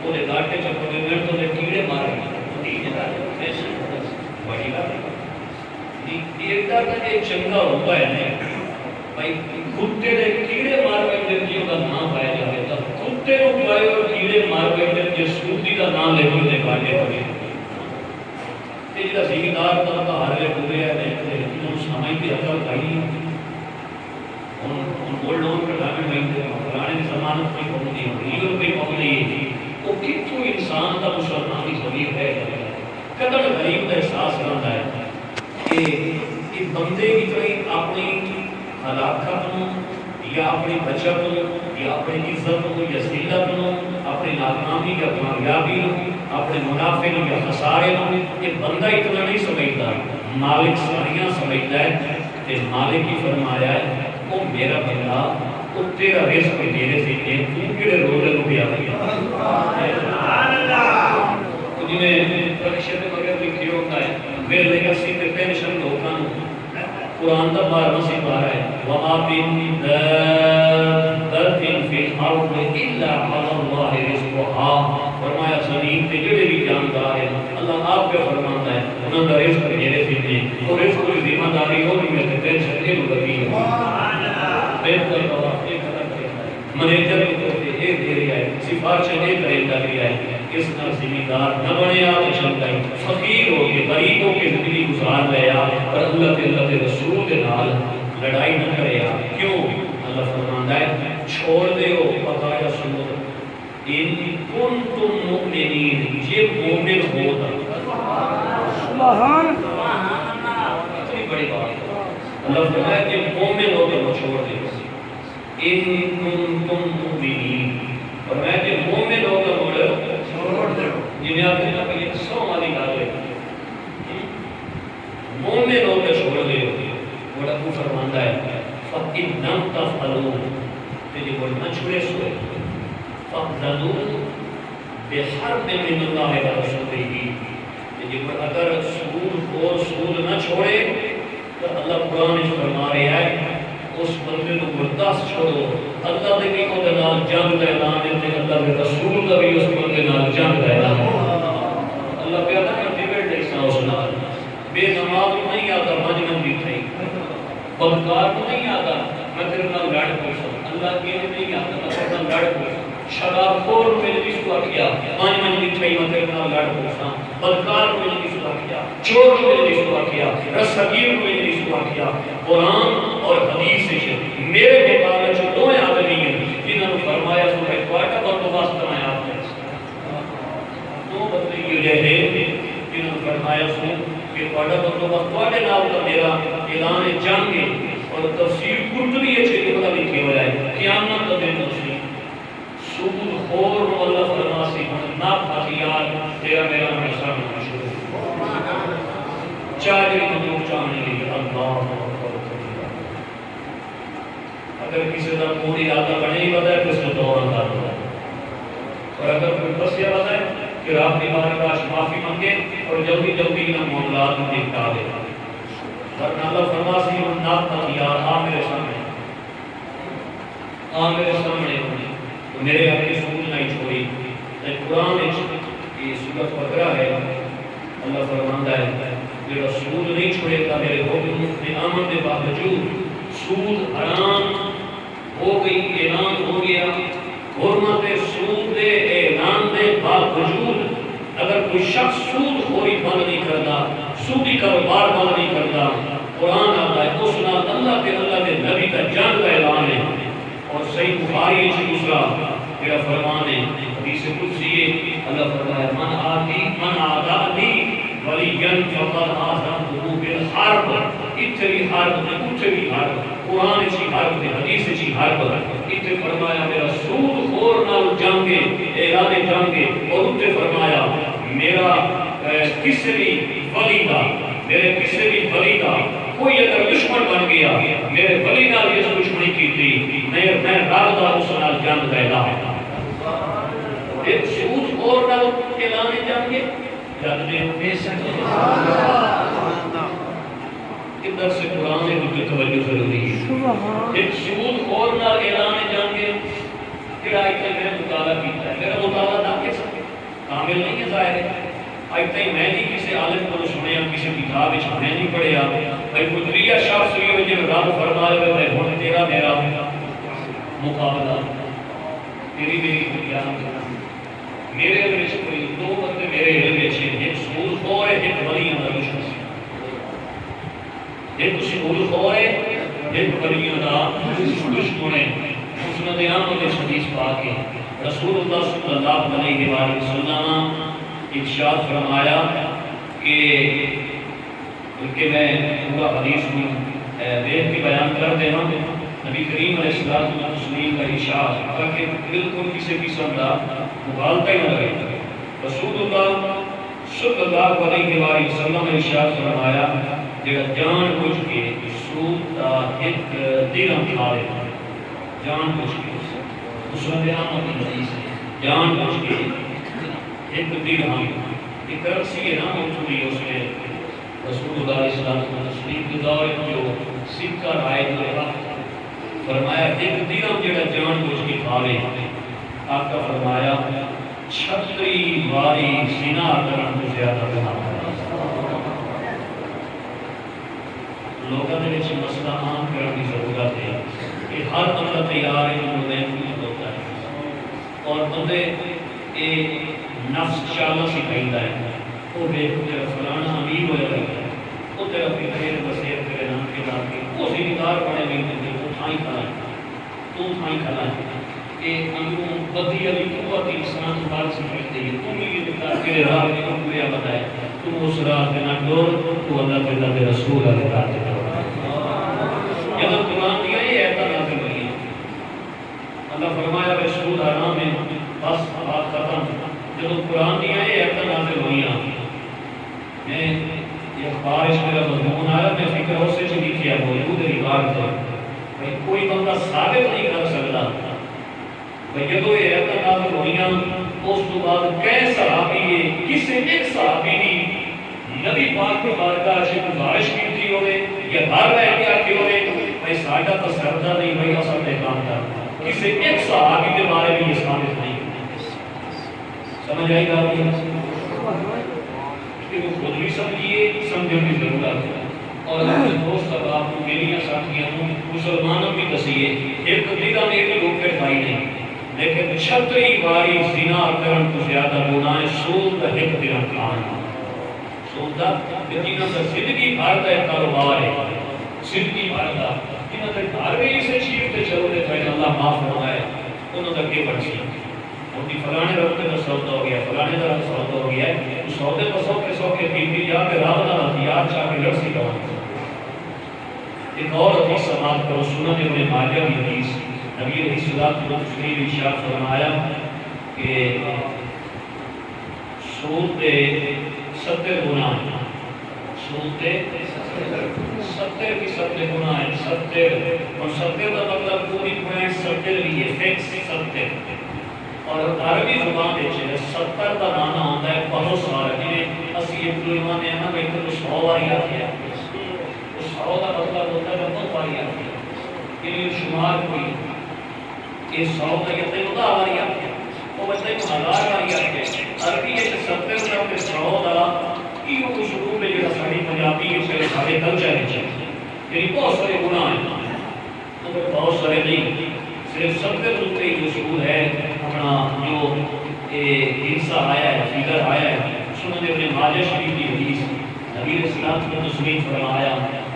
وہ دے گاٹے چپے میں تو دے کیڑے مار گئے بڑی بات ایک دا کہ یہ چنگا ہوتا ہے بھائی کتے دے کیڑے مار گئے جن کا نام پایا جائے گا کتے کو پائے اور کیڑے مار گئے جن سودی کا نام لے کر کاٹے ہوئے جا زمیندار کا ہارے پورے ہیں انہوں سمجھتے عقل کھائی ان گولڈ لون پر ڈاکٹ مہنگے پرانے کی ضمانت کوئی قوم نہیں ہوتی لیگل کوئی قوم نہیں ہے وہ کتوں انسان کا مسلمانی ضمیر ہے قدر غریب کا احساس رہتا ہے کہ بندے کی طرح اپنی ہلاکت یا اپنی بچت یا اپنی عزت یا ذلت اپنی ناکامی یا کامیابی اپنے منافع یا خسارے یہ بندہ اتنا نہیں سمجھتا مالک ساریاں سمجھتا ہے کہ مالک ہی فرمایا ہے وہ میرا بندہ وہ تیرا رزق میرے سے تو کیڑے روزے کو بھی آ گیا جنہیں پرکشت مگر لکھی ہوتا ہے میرے لئے سیتے پینشن لوگاں قرآن دا بار مسیح بار ہے وَمَا بِن دَرْتٍ فِي الْأَرْضِ إِلَّا عَلَى اللَّهِ رِزْقُهَا فرمایا زمین پہ جڑے بھی جاندار ہیں اللہ آپ کا فرماتا ہے انہوں نے رزق میرے فیدنے اور رزق کی ذمہ داری ہو بھی میں سے ٹینشن کے لگی ہے بہتر بابا ایک قدر کرتا ہے منیجر کو کہتے ایک دھیرے آئے سفارشہ ایک کریں داری آئے اس طرح زمیندار نہ بنے آپ چلتا ہے فقیر ہو کے غریب ہو کے زندگی گزار لے اور اللہ کے رسول کے نال لڑائی نہ کرے کیوں اللہ فرماتا ہے چھوڑ دے ہو پتا یا سنو ان کنتم مؤمنین یہ مومن ہوتا سبحان اللہ اتنی بڑی بات اللہ فرماتا ہے کہ مومن ہو تو چھوڑ دے ان کنتم مؤمنین فرمایا کہ مومن ہو تو چھوڑ دے جنہیں آپ نے کہا کہ سو والی گال ہے مومن ہو تو چھوڑ دے بڑا کو فرماتا ہے فَإِن لَمْ تَفْعَلُوا تیجی بڑا نہ چھوڑے سوئے فَأْذَنُوا بِحَرْبٍ مِّنَ اللَّهِ وَرَسُولِهِ تیجی بڑا اگر سود نہ چھوڑے تو اللہ قرآن اس فرما رہے ہیں اس بندے کو برداشت چھوڑو اللہ نے بھی کو نال جنگ کا اعلان ہے اللہ کے رسول کا بھی اس بندے نال جنگ کا اعلان ہے اللہ پیدا کر ڈیبیٹ ایسا اس نال بے نماز نہیں آتا مجمن بھی تھی بدکار کو نہیں آتا میں تیرے نال لڑ پوچھتا اللہ کے نہیں آتا میں تیرے نال لڑ پوچھتا شراب خور میں نے جس کو کیا مجمن بھی تھی میں تیرے نال لڑ پوچھتا بدکار کو میں نے جس کو کیا چور کو میں نے جس کو کیا رسگیر کو میں نے جس کو واقعہ قرآن اور حدیث سے میرے مقابلے جو دو آدمی ہیں جنہوں نے فرمایا تو ہے کوارٹر اور تو واسطہ میں آپ ہیں دو بندے یہ رہے جنہوں نے فرمایا سو کہ کوارٹر اور تو واسطہ نام کا میرا اعلان جنگ ہے اور تفسیر قرطبی ہے کہ پتہ نہیں کیا ہوا ہے قیامت کا دن تفسیر سود خور و اللہ فرماسی نا ہتھیار تیرا میرا ہمیشہ مشہور چاہے مطلوب چاہنے لئے اللہ اگر کسی کا کوئی آدھا بنے ہی بتا ہے تو اس کو دور اندار ہوتا ہے اور اگر کوئی بس یہ بتا ہے کہ رب کی بارگاہ معافی مانگے اور جلدی جلدی نہ معاملات میں نپٹا دے ورنہ اللہ فرماسی نات ہتھیار آ میرے سامنے ہونے تو میرے گھر کی سود نہیں چھوڑی قرآن یہ سورت بقرہ ہے اللہ فرماتا ہے کہ سود نہیں چھوڑے گا میرے حکم میں آمد کے باوجود سود حرام ہو گئی اعلان ہو گیا حرمت سود دے اعلان دے باوجود اگر کوئی شخص سود خوری بند نہیں کرتا سودی کاروبار بند نہیں کرتا قرآن آتا ہے اس نال اللہ کے نبی کا جان کا اعلان ہے اور صحیح بخاری سے دوسرا میرا فرمان ہے حدیث قدسی ہے اللہ فرمایا من عادی ولیًا فقد آذنتہ بالحرب اتنی حرب نے اتنی حرب قرآن اسی حرب نے حدیث اسی حرب اتنے فرمایا میرا سود خور نال جنگے اعلان جنگے اور اتنے فرمایا میرا کسی بھی ولی کا میرے کسی بھی ولی کا کوئی اگر دشمن بن گیا میرے ولی نال اس دشمنی کی تھی میں رب دا اس نال جنگ پیدا ہے ایک سود خور نال اعلان جنگے جنگ دے بے شک ادھر سے قرآن کی توجہ ضروری ہے ایک سود خور نال اعلان جنگے پھر آئی تک میں مطالعہ کیتا ہے میرا مطالعہ نہ کہ کامل نہیں ہے ظاہر ہے آئی تک میں نہیں کسی عالم کو سنیا کسی کتاب میں نہیں پڑھیا بھائی قدریہ شخص ہوئی ہوئی جب رب فرمائے ہوئے میں ہوں تیرا میرا مقابلہ تیری میری دنیا میرے علم کوئی دو بندے میرے علم ایک سود خور ہے ایک ولی اندر دشمن ایک سود خور ہے ایک ولی اندر دشمن ہے مسند احمد حدیث پاک ہے رسول اللہ صلی اللہ علیہ وآلہ وسلم ارشاد فرمایا کہ میں پورا حدیث میں دیکھ کے بیان کر دے ہوں نبی کریم علیہ السلام کا ارشاد تاکہ بالکل کسی قسم کا مغالطہ ہی نہ رہے رسول اللہ صلی اللہ علیہ وآلہ وسلم نے ارشاد فرمایا جڑا جان بوجھ کے سود کا ایک درہم کھا لے جان بوجھ کے مسند احمد کی حدیث ہے جان بوجھ کے ایک درہم ایک کرنسی ہے نا موجودی اس میں رسول اللہ علیہ السلام تسلیم کے دور جو سکہ رائے جو فرمایا ایک درہم جڑا جان بوجھ کے کھا لے آقا فرمایا 36 باری زنا کرن تو زیادہ گناہ لوگوں نے اس مسئلہ عام کرنے کی ضرورت ہے کہ ہر بندہ تیار ہے جو میں کچھ ہوتا ہے اور بندے نفس چالا سی کہتا ہے وہ دیکھو تیرا فلانا امیر ہو جائے گا وہ تیرا فکر بسیر تیرے نام کے نام کے وہ زمیندار بنے بھی نہیں وہ تھائی کھلا ہے تو تھائی کھلا ہے کہ اندروں بدی علی قوت انسان بات سے ملتی ہے تم یہ بتا تیرے راہ میں تم کو یہ بتائے تم اس راہ پہ نہ ڈور تو اللہ کے اللہ کے رسول اللہ راہ پہ ڈور جب قرآن دیا یہ ایتا نازل ہوئی ہے اللہ فرمایا رسول حرام ہے بس بات ختم جب قرآن دیا یہ ایتا نازل ہوئی ہے میں یہ اخبار اس میرا مضمون آیا میں فکر ہو سے چلی کیا موجود عبارت ہے کوئی بندہ ثابت نہیں کر سکتا جب یہ ایتا نازل ہوئی ہیں اس تو بعد کئی صحابی ہے کسی ایک صحابی نہیں نبی پاک کے بارگاہ سے گزارش کی تھی ہوئے یا گھر رہ کے آتی ہوئے بھائی ساڈا تو سردہ نہیں بھائی اصل میں کام کرتا کسی ایک صحابی کے بارے میں یہ ثابت نہیں سمجھ آئی گا کہ وہ خود بھی سمجھیے سمجھنے کی ضرورت ہے اور اپنے دوست اب آپ کو میری ساتھیاں مسلمانوں بھی دسیے ایک قبیلہ میں ایک لوگ پہ بھائی نہیں لیکن 36 باری زنا کرن تو زیادہ گناہ سود کا ایک درہم کھانا سود کا جنہاں کا زندگی بھر کا کاروبار ہے زندگی بھر کا انہوں نے گھر بھی اسے چیف تے چلو دے تو اللہ معاف فرمائے انہوں نے اگے بڑھ سی ان کی فلانے رکھتے کا سودا ہو گیا فلانے کا سودا ہو گیا ہے اس سودے کو سو کے بیٹی جا کے راہ نہ ہتھیار چاہ کے لڑ سی گا ایک اور حدیث سماعت کرو سنن ابن ماجہ کی حدیث نبی علیہ الصلوۃ والسلام ارشاد فرمایا کہ سود 70 گناہ ہیں سود 70 کی 70 گناہ ہیں 70 اور 70 کا مطلب پوری پوائنٹ 70 بھی ہے فکس 70 اور عربی زبان میں 70 کا معنی ہوتا ہے بہت سارا جنہیں اسی ایمان نے نا کہ 100 بار یاد کیا 100 کا مطلب ہوتا ہے بہت بار یاد کیا یہ شمار کوئی یہ 100 کا یہ تے ہوتا بار یاد کیا وہ بچے کو 1000 بار یاد کیا عربی کے 70 کا تے 100 کا یہ کو شروع میں جو ساری پنجابی کے سارے کلچر ہے یعنی بہت سارے گناہ ہیں تو بہت سارے نہیں صرف 70 روپے جو شروع ہے اپنا جو حصہ آیا ہے فگر آیا ہے سنن ابن ماجہ شریف کی حدیث نبی علیہ الصلوۃ والسلام فرمایا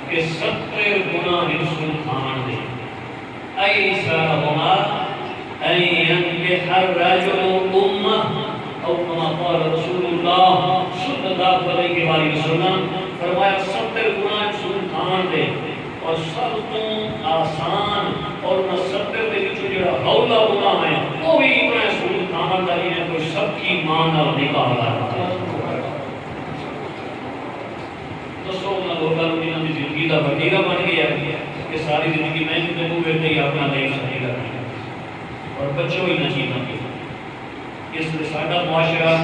کہ 70 گناہ انسان کھان دے ایسرهما ان ينكح الرجل امه او كما قال رسول اللہ صلی اللہ علیہ وسلم فرمایا 70 گناہ انسان کھان دے اور سب تو آسان اور نہ 70 دے وچ جڑا ہولا گناہ ہے وہ بھی اتنا سود کھان دا ہے کوئی سب کی ماں نال نکاح کرتا دسو نہ لوگاں نوں انہاں دی زندگی دا وتیرا بن گیا کہ ساری زندگی میں تے منہ وچ ہی اپنا نہیں سہی کرنا اور بچوں ہی نہ جینا اس لیے ساڈا معاشرہ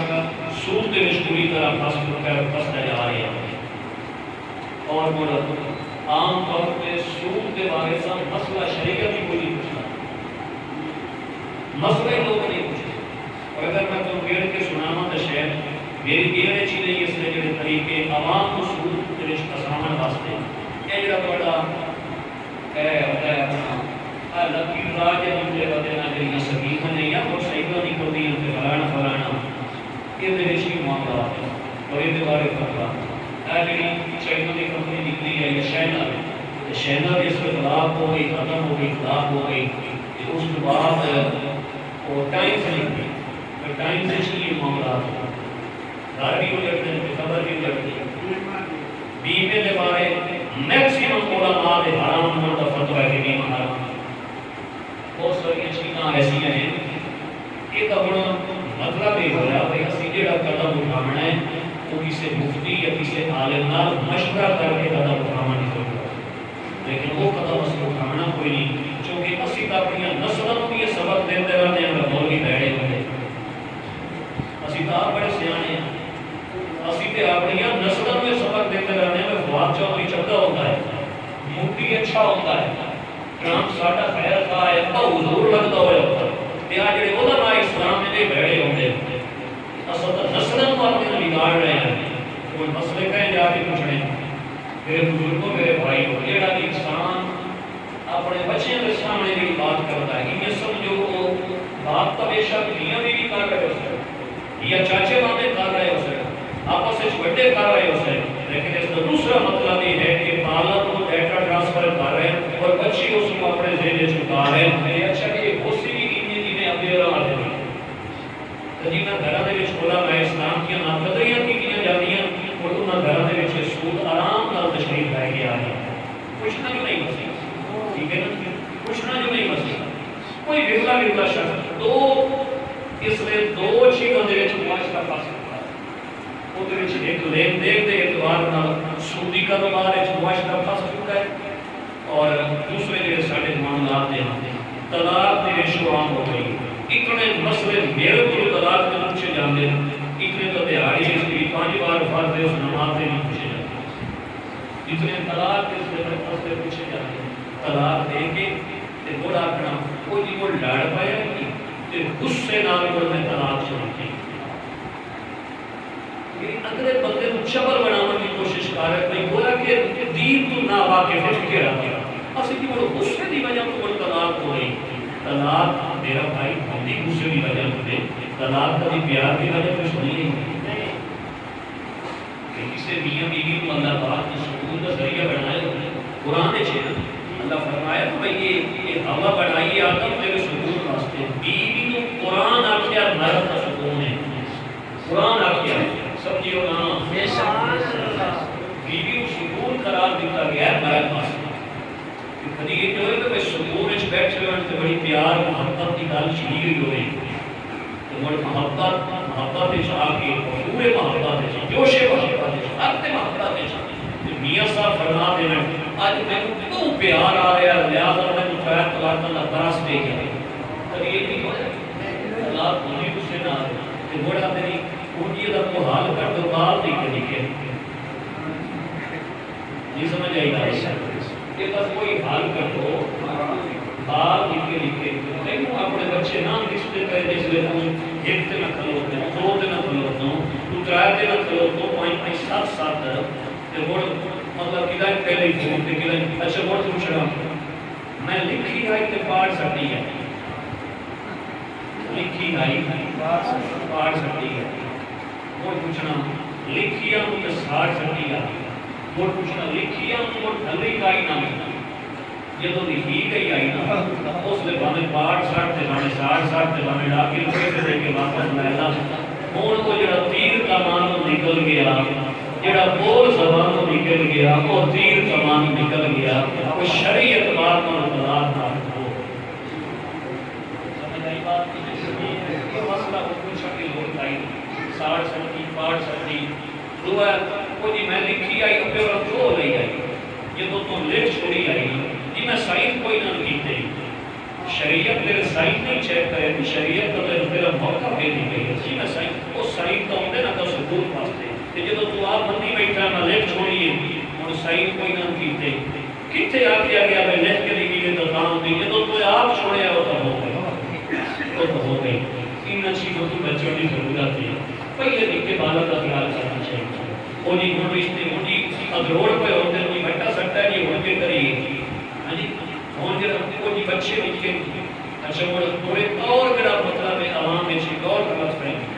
سود دے وچ پوری طرح پھسدا جا رہا ہے اور بڑا عام طور پہ سود کے بارے سے مسئلہ شریعت ہی کوئی نہیں پوچھتا مسئلہ ہی لوگ نہیں پوچھتے اور اگر میں تم گیڑ کے سناواں تو شاید میری گیڑ اچھی نہیں اس لیے جڑے طریقے عوام کو سود کے وچ پھساون واسطے یہ جڑا بڑا ہے اپنا لکی راج دے بدینا جڑی سکیماں نہیں یا وہ صحیح نہیں کرਦੀ تے فلانا یہ دے وچ ہی معاملات ہیں اور یہ بارے فتوا جڑی چائنا کی کمپنی نکلی ہے یا شائنا کے اس کے خلاف ہو گئی ختم ہو گئی خلاف ہو گئی اس کے بعد وہ ٹائم سے نکلی ٹائم سے یہ معاملات گھر بھی اجڑتے ہیں خبر بھی اجڑتی ہے بیمے کے بارے میکسیمم علماء نے حرام ہونے کا فتوا ہے کہ بیمہ حرام بہت ساری چیزاں ایسی ہیں یہ اپنا مطلب یہ ہوا کہ اسی جڑا قدم اٹھانا ہے وہ کسی مفتی یا کسی عالم نال مشورہ کر کے قدم اٹھانا نہیں ضرورت لیکن وہ قدم اسی اٹھانا کوئی نہیں چونکہ اسی تو اپنی نسلوں کو یہ سبق دیتے رہتے ہیں کہ مولوی بیڑے ہوتے اسی تو آپ بڑے سیانے ہیں اسی تو اپنی نسلوں میں سبق دیتے رہتے ہیں کہ فواد چودھری چنگا ہوتا ہے مفتی اچھا ہوتا ہے کام ساڈا خیر خواہ ہے تو حضور لگتا ہوا ہوتا ہے تے آ جڑے علماء اسلام میں بیڑے ہوتے ہیں اصل نسلوں کو اپنے بگاڑ رہے ہیں کوئی مسئلے کہیں جا کے پوچھنے میرے بزرگوں میرے بھائی کو جڑا انسان اپنے بچے کے سامنے بھی بات کرتا ہے یہ سمجھو بات تو بے شک میاں بھی کر رہے ہو سکتے یا چاچے مامے کر رہے ہو سکتے آپس میں بڑے کر رہے ہو سکتے لیکن اس کا دوسرا مطلب یہ ہے کہ پالک کو ڈیٹا ٹرانسفر کر رہے ہیں اور بچی اس کو اپنے ذہن چکا رہے ہیں اچھا کہ یہ بہت سی چیزیں اپنے راہ دے جنہاں گھراں دے وچ علماء اسلام کی ناقدریاں کیتیاں جاندیاں اور انہاں گھراں دے وچ سود آرام نال تشریف لے کے آ رہے پوچھنا جو نہیں بسی ٹھیک ہے نا پوچھنا جو نہیں بسی کوئی ورلا شخص دو اس لیے دو چیزوں دے وچ معاشرہ پاس کرتا ہے وہ دے وچ ایک لین دین دے اعتبار نال سودی کاروبار وچ معاشرہ پاس چکا ہے اور دوسرے جڑے ساڈے معاملات نے طلاق دے ریشو عام ہو گئی اتنے مسئلے میرے کو طلاق کے پوچھے جاندے اتنے تو دیہاڑی اس کی 5 بار فرض ہے اس نماز سے نہیں پوچھے جاتے اتنے طلاق کے اس کے مسئلے پوچھے جاتے طلاق دے کے تے بڑا کنا کوئی نہیں وہ لڑ پایا نہیں تے غصے نال میں طلاق چھوڑ دی یہ اگلے بندے کو چبر بنانے کی کوشش کر رہے کوئی بولا کہ دین تو نا واقف ہے کہ رہا اسی کی وہ غصے دی وجہ تو طلاق ہو رہی طلاق میرا بھائی بہت ہی غصے کی وجہ سے طلاق کا پیار کی وجہ کچھ نہیں ہے کہ کسی میاں بیوی کو اللہ پاک نے سکون کا ذریعہ بنایا قرآن ہے اللہ فرمایا کہ بھئی یہ ہوا بنائی آدم تیرے سکون واسطے بیوی کو قرآن آکھیا مرد کا سکون ہے قرآن آکھیا سمجھیو نا بیوی کو سکون قرار دیتا گیا ہے مرد واسطے کدی یہ جو ہے کہ سکون وچ بیٹھے ہوئے تے بڑی پیار محبت کی گل چھڑی ہوئی تو مڑ محبت وچ آ کے پورے محبت وچ جوش محبت وچ ہر تے محبت وچ میاں صاحب فرما دے میں آج میں کو پیار آ رہا ہے لہذا میں تو خیر طلاق اللہ برس دے گیا تو یہ نہیں ہو اللہ مجھے غصے نہ آ کہ بڑا تیری کوٹی دا کو حال کر دو بات نہیں لکھے یہ سمجھ آئی گا کہ بس کوئی حال کر دو بات لکھے تینوں اپنے بچے نہ لکھتے پہ جس لئے تو ایک دن کھلو دو دن کھلو تو ترائے دن کھلو 2.7 کہ وہ مطلب کدھر پہلے ہی فون تے کدھر اچھا وہ پوچھنا میں لکھی آئی تے پاڑ سکتی ہے لکھی آئی پاڑ سکتی ہے وہ پوچھنا لکھی آئی تے ساڑ سکتی ہے وہ پوچھنا لکھی آئی تو ڈھلی گائی نہ یہ تو لکھی گئی آئی نا اس لئے بانے پاڑ ساڑتے بانے ساڑتے بانے ڈاکی لکھے سے دے کے واپس محلہ ہون کو جڑا تیر کا مانو نکل گیا جڑا بول زبانوں نکل گیا وہ تیر کمان نکل گیا وہ شریعت بات میں اطلاع نہ ہو سمجھ آئی بات یہ مسئلہ وہ کچھ شکل ہوتا ہی ساڑھ سکتی پاڑ سکتی دعا وہ جی میں لکھی آئی اپنے وقت ہو رہی آئی یہ تو تم لکھ چھوڑی آئی جی میں سائن کوئی نہ کیتے شریعت تیرے سائن نہیں چیک کرے شریعت تو تیرا موقع بھی نہیں گئی جی میں سائن وہ سائن تو ہوتے نا تو سکون پاستے کہ جب تو آپ بندی بیٹھا نہ لکھ چھوڑیے اور سائن کوئی نہ کیتے کتے آ کے آگیا میں لکھ کے لکھیے تو کام دی جب تو آپ چھوڑے ہو تو ہو گئی ان چیزوں کی بچوں کی ضرورت ہے پہلے لکھ کے بالا کا خیال کرنا چاہیے وہ نہیں گھوڑ رشتے وہ نہیں اگروڑ پہ ہوتے ہیں کوئی بٹا سکتا ہے یہ ہوڑ کے کریے ہاں جی اور جب وہ نہیں بچے لکھے اچھا وہ تھوڑے اور میرا مطلب ہے عوام میں سے اور غلط فہمی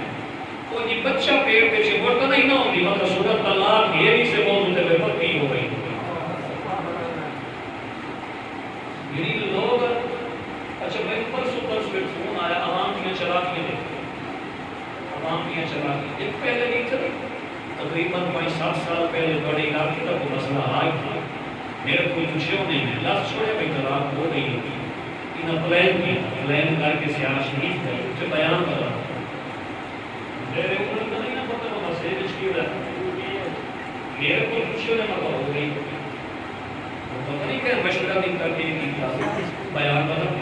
وہ جی بچہ پیڑ پہ سے بڑھتا نہیں نہ ہوتی مطلب صورت اللہ گھیری سے بہت ہوتے ہوئے پر کی ہو گئی یعنی لوگ اچھا میں پرسو فون آیا عوام کیا چلا کے دے عوام کیا چلا کے ایک پہلے نہیں تھا تقریباً 5-7 سال پہلے بڑے علاقے تک وہ مسئلہ آئی تھا میرے کوئی خوشیوں نے لفظ چھوڑے بھائی طلاق ہو گئی ہوتی انہیں پلین کر کے سیاہ شریف ہے اسے بیان کر رہا میرے اوپر تو نہیں نہ پتہ وہ مسئلے کی ہو رہا میرے کوئی خوشیوں نے مطلب ہو گئی وہ پتہ نہیں کہ مشورہ دن کر کے کی بیان بدل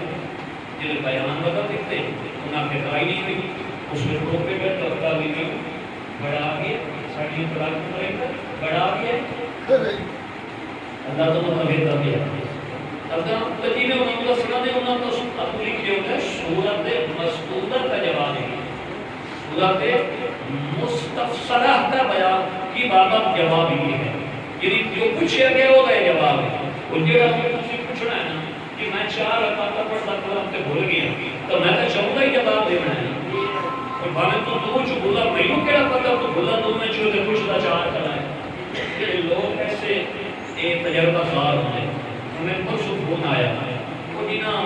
جب بیان بدل دیکھتے انہیں بہترائی نہیں ہوئی اس میں روپے پر لگتا بھی نہیں بڑا آگے ساڑھی طلاق کریں گا بڑا آگے اللہ تو مطلب بہتر دیا اللہ تجیب انہوں نے سنا دے انہوں نے اپنی لکھے ہوتا ہے صورت مستودر کا جواب ہے صورت مستفسرہ کا بیان کی بابت جواب یہ ہے یعنی جو پوچھے گیا ہوگا یہ جواب ہے اور جڑا تجھے پوچھنا ہے نا کہ میں 4 رکعت پڑھتا کلام تے بھول گیا تو میں تو چاہوں گا ہی جواب دینا ہے اور بھاوے تو دو جو بولا مینوں کیڑا پتہ تو بولا دو میں جو تے کچھ دا 4 کرنا ہے یہ لوگ ایسے ایک تجربہ کار ہوتے ہمیں پرسوں فون آیا وہ جنا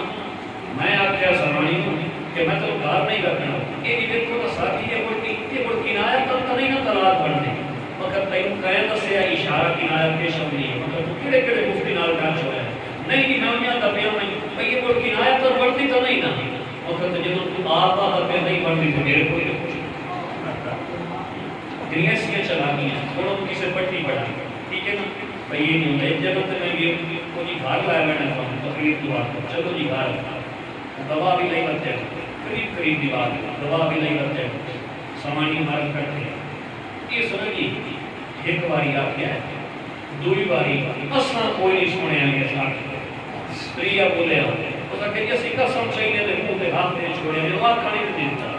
میں آخیا سرانی ہوں کہ میں تو گھر نہیں رکھنا یہ بھی دیکھو تو ساتھی یہ کوئی کنایا تو نہیں نہ طلاق بڑھنے مگر تینوں کہے دسیا اشارہ کنایا پیش نہیں ہے مگر تو کہڑے کہڑے مفتی نال ٹچ ہوا ہے نہیں جی میں انہیں دبیا نہیں یہ کوئی کنایا تو بڑھتی تو نہیں نا مگر جب تو آپ دبیا نہیں بڑھتی تو میرے کوئی نہ کچھ گریسیاں چلا گیا تھوڑا کسی پٹی بڑھائی ٹھیک ہے نا بھائی یہ نہیں ایک جگہ تے میں یہ کو جی گھر لایا میں نے تقریر کی بات چلو جی گھر دوا بھی نہیں کرتے قریب کی بات دوا بھی نہیں کرتے سامانی مارک کرتے یہ سمجھ جی ایک باری آپ کیا ہے دوئی باری اصلا کوئی نہیں سنے ہیں یہ ساتھ سپریہ بولے ہوتے اس کا کہ یہ سکھا سمجھائینے دے منہ دے ہاتھ دے چھوڑے ہیں وہ کھانے بھی دیتا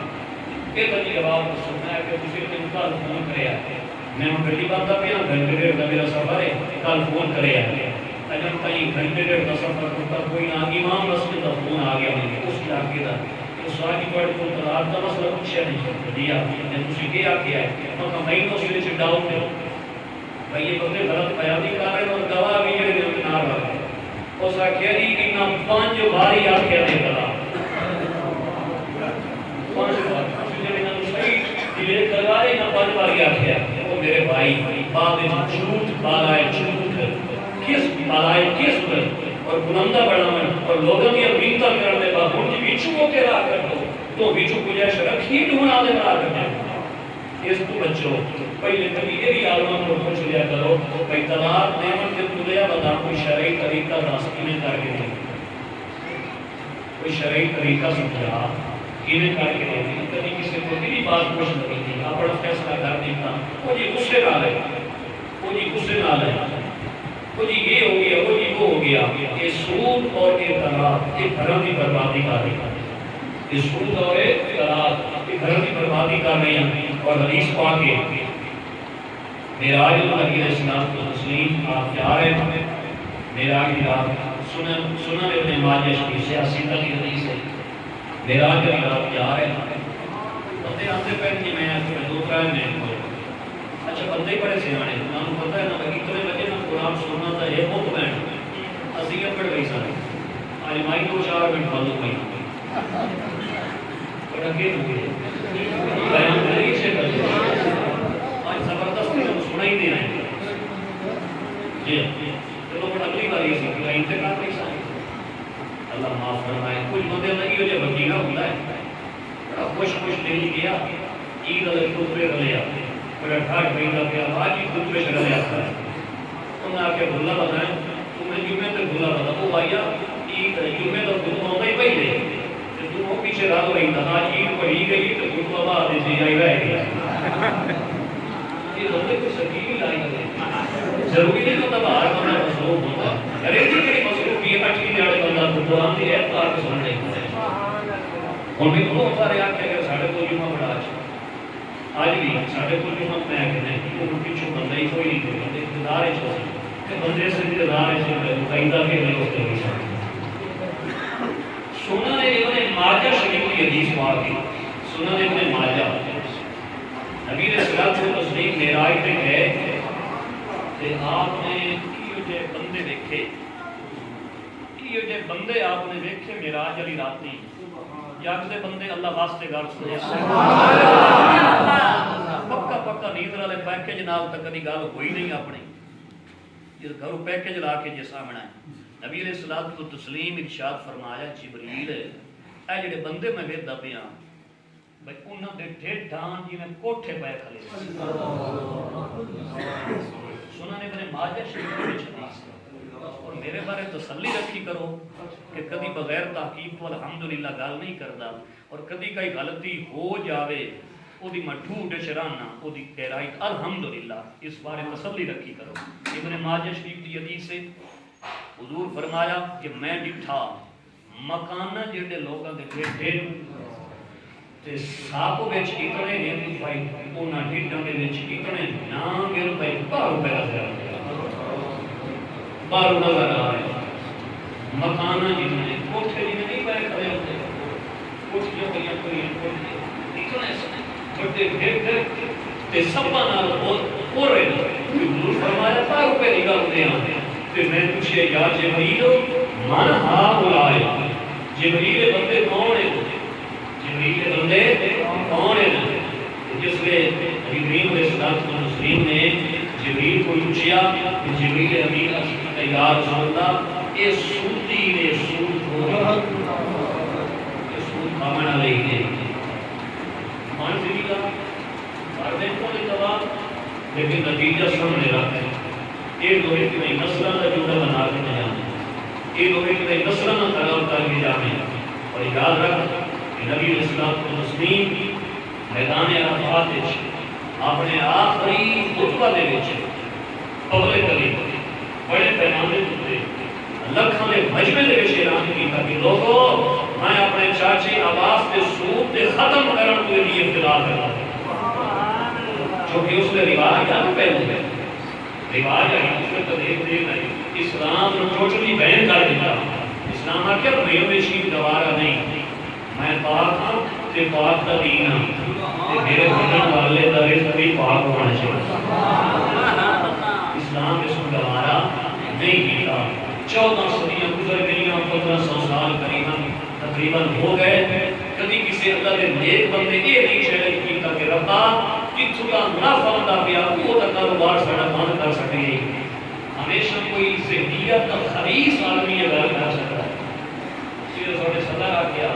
یہ تو جی آواز کو سننا ہے کہ دوسرے دن کل فون کرے آتے میں ہم گھڑی بات دا پیا گھنٹے ڈیڑھ دا میرا سفر ہے کل فون کرے آتے اگر کہیں گھنٹے ڈیڑھ دا سفر ہوتا کوئی نہ امام مسجد دا فون آ گیا مجھے اس علاقے دا اس سوالی پڑھ کو طلاق دا مسئلہ پوچھا نہیں دیا نے تسی کیا کیا ہے میں میں تو سیدھے سے ڈاؤٹ ہے بھائی یہ بندے غلط بیانی کر رہے ہیں اور گواہ بھی جڑے نال اس آخیا جی انہاں 5 باری آخیا نے کلا 5 بار جب انہاں صحیح دلے کروائے نہ 5 باری آخیا وہ میرے بھائی بعد میں جھوٹ بالائے جھوٹ کس بالائے کس اور بلندہ بڑھاویں اور لوگوں کی امینتا کرنے با ہن جی وچ کو کے راہ کر دو تو وچ گنجائش رکھی ڈھونڈا دے راہ کر دے اس کو بچو پہلے کبھی یہ بھی عالموں کو پوچھ لیا کرو بھائی طلاق نعمت کے تلیا بتا کوئی شرعی طریقہ راست میں کر کے نہیں کوئی شرعی طریقہ سمجھا کینے کر کے نہیں کبھی کسی کو بھی بات پوچھ نہیں تھی اپنا فیصلہ کر دیتا وہ جی غصے نہ لے وہ جی غصے نہ لے وہ جی یہ ہو گیا وہ جی وہ ہو گیا یہ سود اور یہ طلاق یہ گھروں کی بربادی کا رہی یہ سود اور یہ طلاق یہ گھروں کی بربادی کا رہی اور حدیث پاک کے معراج نبی علیہ السلام کو تسلیم آپ جا رہے ہیں معراج کی رات سنن ابن ماجہ شریف سے حسینہ کی حدیث ہے معراج کی رات جا رہے ہیں بندے آتے پہن جی میں دو پہن میں اچھا بندے ہی بڑے سیانے انہوں نے پتہ ہے نا کہ اتنے بجے نا قرآن سننا تھا یہ بہت بہن اذیت پڑ گئی سارے آج مائی 2-4 منٹ بندوں میں بڑا گیر ہو گئے بیان کری سے کر آج زبردستی ہم سنا ہی دے رہے ہیں جی چلو بڑا اگلی بار یہ سیکھ رہا انتقال نہیں سائے اللہ معاف فرمائے کچھ بندے لگی ہو جائے وکیلہ ہوتا ہے بڑا خوش دل گیا عید علیہ خطبے رلے آتے بڑا ٹھاٹ مہینہ پیا آج ہی خطبے سے رلے آتا ہے انہوں نے آ کے بھلا بتائیں تمہیں جمعے تک بھلا بتا وہ آیا عید جمعے تک خطبہ ہوتا ہی پہلے تو وہ پیچھے رات رہی تھا آج عید پڑھی گئی تو خطبہ بعد سے آئی رہ گیا یہ بندے کو سکیل لائی گئے ضروری نہیں ہوتا باہر بندہ مصروف ہوتا ارے جی میری مصروف یہ اٹھی دیاڑے بندہ قرآن کی ایت پار کے سن رہی ہے اور بھی تو ہوتا رہا کہ اگر ساڑھے کو جمعہ بڑا آج بھی ساڑھے کو جمعہ میں کہنے کہ وہ پیچھو بندہ ہی کوئی نہیں کوئی بندے اقتدار ہے چھوڑی کہ بندے سے اقتدار ہے چھوڑی قیدہ کے لئے ہوتے ہوئی ساتھ سنن ابن ماجہ شریف کی حدیث واقعی سنن ابن ماجہ نبی علیہ السلام کو تسلیم معراج پہ گئے کہ آپ نے یہ جو بندے دیکھے یہ جو بندے آپ نے دیکھے معراج علی راتی جاگتے بندے اللہ واسطے گھر سنے پکا پکا نیندر والے پیکج نال تک کدی گل ہوئی نہیں اپنی جس گھروں پیکج لا کے جے سامنے نبی علیہ الصلوۃ کو تسلیم ارشاد فرمایا جبریل اے جڑے بندے میں ویکھدا پیا بھئی انہاں دے ڈھڈ ڈھان جویں کوٹھے پے کھلے سنن ابن ماجہ شریف وچ حدیث اور میرے بارے تسلی رکھی کرو کہ کبھی بغیر تحقیق کو الحمدللہ گل نہیں کرتا اور کبھی کوئی غلطی ہو جاوے او دی میں ڈھونڈ شرانا او دی گہرائی الحمدللہ اس بارے تسلی رکھی کرو ابن ماجہ شریف کی حدیث سے حضور فرمایا کہ میں ڈٹھا مکانہ جڑے لوگاں دے ڈھڈ تے ساپ وچ اتنے نے بھائی انہاں ڈھڈاں دے وچ اتنے نام گر پے باہر پیدا باہر نظر آ رہے مکانہ جتنے کوٹھے جتنے نہیں پائے کھڑے ہوتے کوٹھیاں پہ کوئی اتنے بڑے ڈھیر تے سبا نال ہو رہے حضور فرمایا باہر پہ نگاہ ہوتے ہیں تے میں پوچھے یا جبریل من ہا اولائے جبریل بندے کون ہیں جبریل بندے کون ہیں جس نے جبریل علیہ السلام کو تسلیم نے جبریل کو پوچھا کہ جبریل امین یا رسول اللہ اے سودی نے سود ہو یہ سود کھانا لے گئے مان سے بھی ہر دن کو اتبار لیکن نتیجہ سامنے رکھتے ہیں یہ لوہے کی نئی نسلہ کا جوڑا بنا کے جانے یہ لوہے کی نئی نسلہ کا خراب کر کے جانے اور یاد رکھ کہ نبی علیہ السلام کو تسلیم میدان عرفات اپنے آخری خطبہ دے وچ پبلک علی بڑے پیمانے تے لکھاں دے مجمع دے وچ اعلان کیتا کہ لوگو میں اپنے چاچی عباس دے سود تے ختم کرن دے لیے ابتدا کرتا کیونکہ اس نے رواج کیا پہلے ہے رواج ہے اس میں تدیق دے نہیں اسلام نے ٹوٹلی بین کر دیتا اسلام آ کیا میرے چیز گوارا نہیں میں پاک ہوں تے پاک کا دین ہوں تے میرے بنن والے دا رزق بھی پاک ہونا چاہیے اسلام اس کو گوارا نہیں کیتا 14 صدیاں گزر گئی، 1500 سال تقریباً ہو گئے، کبھی کسی اللہ کے نیک بندے یہ نہیں چیلنج کیتا کہ ربا جتوں کا منافع ہوتا پیا وہ تک کاروبار ساڈا بند کر سکے۔ ہمیشہ کوئی ذہنیت کا خبیث آدمی یہ گل کر سکتا ہے۔ تھوڑے صدر آ گیا،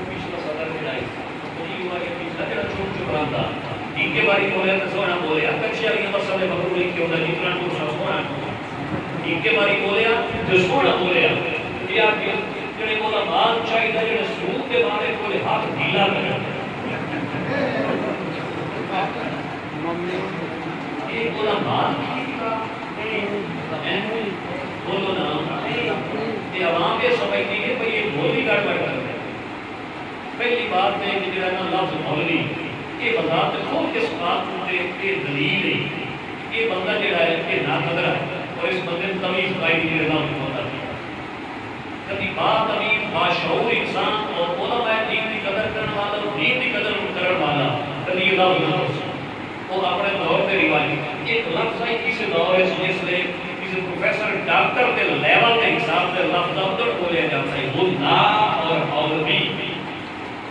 پچھلا صدر جڑا ہے پچھلا جڑا چپ رہتا ان کے بارے بولے تو سونا بولیا، کچھ والی مسئلے بخرو لکھے ہوتا جتنا ٹوٹا سونا ان کے بارے بولیا جو سونا بولیا یا جڑے بولا مال چاہیے جڑے سود کے بارے بولے ہاتھ ڈھیلا کر یہ بولا مال بولو نا یہ عوام یہ سمجھتی ہے کہ یہ بولی گڑبڑ کر رہے ہیں۔ پہلی بات ہے کہ جڑا نا لفظ مولوی یہ بذات خود اس بات تے یہ دلیل ہے یہ بندہ جڑا ہے یہ ناقدر ہے اور اس بندے کو تمیز پائی نہیں رہنا ہوتا ہے۔ کبھی تمیز باشعور انسان اور علماء دین کی قدر کرنے والا دین کی قدر کرنے والا کبھی یہ لفظ نہ ہو وہ اپنے دور کے روایت ایک لفظ ہے کسی دور ہے جس نے کسی پروفیسر ڈاکٹر کے لیول کے حساب سے لفظ افضل بولے جاتا ہے وہ نا اور مولوی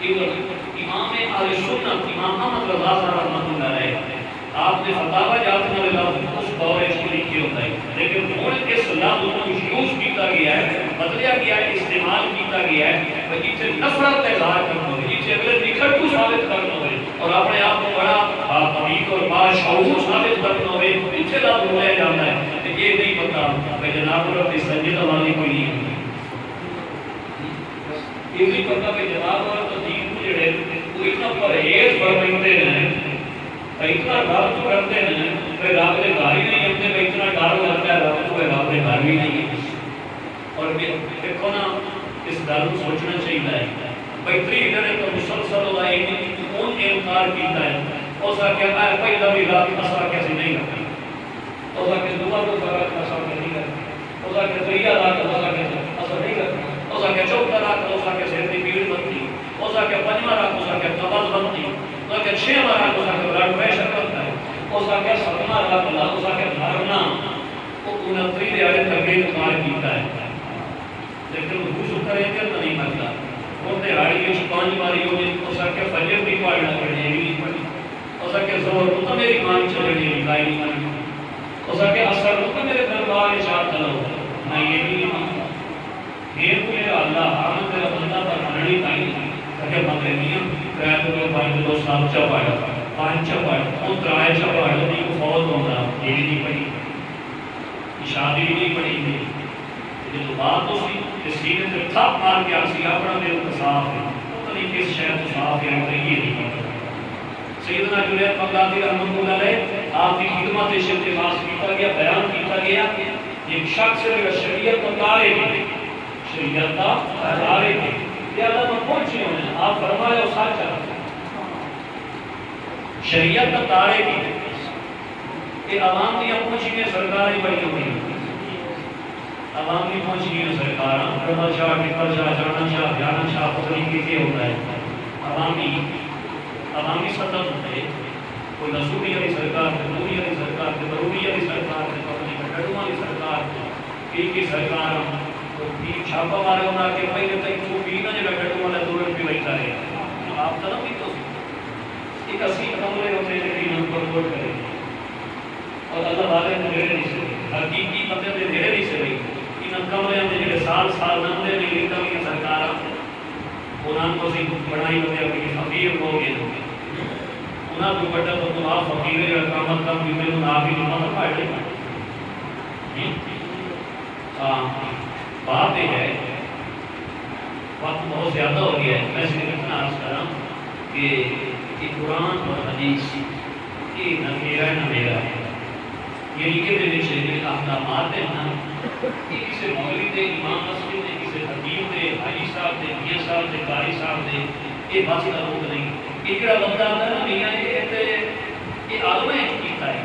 امام اہل سنت امام احمد رضا صاحب رحمۃ اللہ علیہ آپ نے فتاوی جات میں لفظ اس دور میں لکھے ہوتا ہے لیکن ہن اس لفظ کو یوز کیتا گیا ہے بدلیا گیا ہے استعمال کیتا گیا ہے کہ اسے نفرت کا اظہار کرنا ہو اسے اگلے نکھٹ کو ثابت کرنا ہو اور اپنے آپ کو بڑا باریک اور باشعور ثابت کرنا ہو اسے لفظ بولا جاتا ہے کہ یہ نہیں پتا کہ جناب رب سنجیدہ والی کوئی نہیں ہے یہ نہیں پتا کہ جناب رب دین کو جڑے وہ اتنا پرہیز فرماتے ہیں اتنا ڈر تو کرتے ہیں کہ رب کے گھر ہی نہیں ہوتے اتنا ڈر لگتا ہے رب کو رب کے گھر بھی نہیں ہے اور دیکھو نا اس گل کو سوچنا چاہیے ہے بہتری ادھر ہے تو مسلسل ہوتا ہے کون انکار کیتا ہے اس کا کیا ہے پہلا بھی رات اثر کیسے نہیں کرتا اس کا کہ دعا کو کرا اثر نہیں کرتا اس کا کہ دریا رات اثر نہیں کرتا اس کا کہ چوتھا رات اس کا کہ سر کی پیڑ بنتی اس کا کہ پنجواں رات اس کا کہ قبض بنتی اس کا کہ چھواں رات اس کا کہ بلڈ پریشر بنتا ہے اس کا کہ ستواں رات اس کا کہ دھرنا وہ 29 دیہڑے تک انکار کیتا ہے لیکن وہ شکر ہے کہ نہیں کرتا وہ دیہڑی میں 5 باری ہو گئی اس کا فجر بھی پڑھنا پڑے گی اس کا زور تو میری مان چلے گی لائی نہیں اس کا اثر تو میرے دربار اشاعت چلو میں یہ بھی نہیں مانتا یہ تو میرا اللہ ہم تیرا بندہ پر مننی پائی کہ مگر نہیں کہ تو پانچ دو سال چپاڑا پانچ چپاڑا وہ ترائے چپاڑا نہیں کو فوت ہونا یہ بھی نہیں پڑھی شادی بھی نہیں پڑھی نہیں جو بات تو سی اس سینے سے تھپ مار کے آسی اپنا دل صاف ہے پتہ نہیں کس شہر تو صاف ہے کہ یہ نہیں سیدنا جنید بغدادی رحمۃ اللہ علیہ آپ کی خدمت شرط خاص کیتا گیا بیان کیتا گیا ایک شخص جو شریعت کو تارے گی شریعت کا تارے گی یہ اللہ میں پہنچے ہوئے ہیں آپ فرمائے اور ساتھ چاہتے شریعت کا تارے گی یہ عوام کی پہنچی میں سرکاریں بڑی ہوئی ہیں عوام کی پہنچی ہے سرکار رضا شاہ ٹکر شاہ جانا شاہ جانا شاہ پتہ نہیں کیسے ہوتا ہے عوامی سطح پہ کوئی نصوری علی سرکار ہے نوری علی سرکار ہے بروری علی سرکار ہے پتہ نہیں کٹڑوں علی سرکار ہے کی سرکار کی چھاپا مارے ہونا کہ پہلے تک وہ بھی نہ جگہ کٹڑوں والا دور پہ وہی کرے آپ طرف بھی تو ایک اسی کمرے ہوتے ہیں کہ ہم پر ووٹ کریں اور اللہ والے نے میرے نہیں سے حقیقی بندے نے میرے نہیں سے رہی کمرے میں جڑے سال نہ دے نہیں لیتا بھی سرکار انہاں کو سی بڑائی ہوتے ہیں کہ فقیر ہو گئے انہاں کو بڑا تو آپ فقیر ہے کام کم بھی میں نہ بھی نہیں پڑھ لے بات یہ ہے وقت بہت زیادہ ہو گیا ہے میں صرف اتنا عرض کر رہا ہوں کہ یہ قرآن اور حدیث یہ نہ میرا نہ میرا ہے یعنی کہ میرے شریعت احکامات ہیں نا یہ کسی مولوی دے امام مسجد دے کسی حکیم دے حاجی صاحب دے میاں صاحب دے قاری صاحب دے یہ بات کا لوگ نہیں یہ جڑا بندہ آتا ہے نا میاں یہ عالم ہے کیتا ہے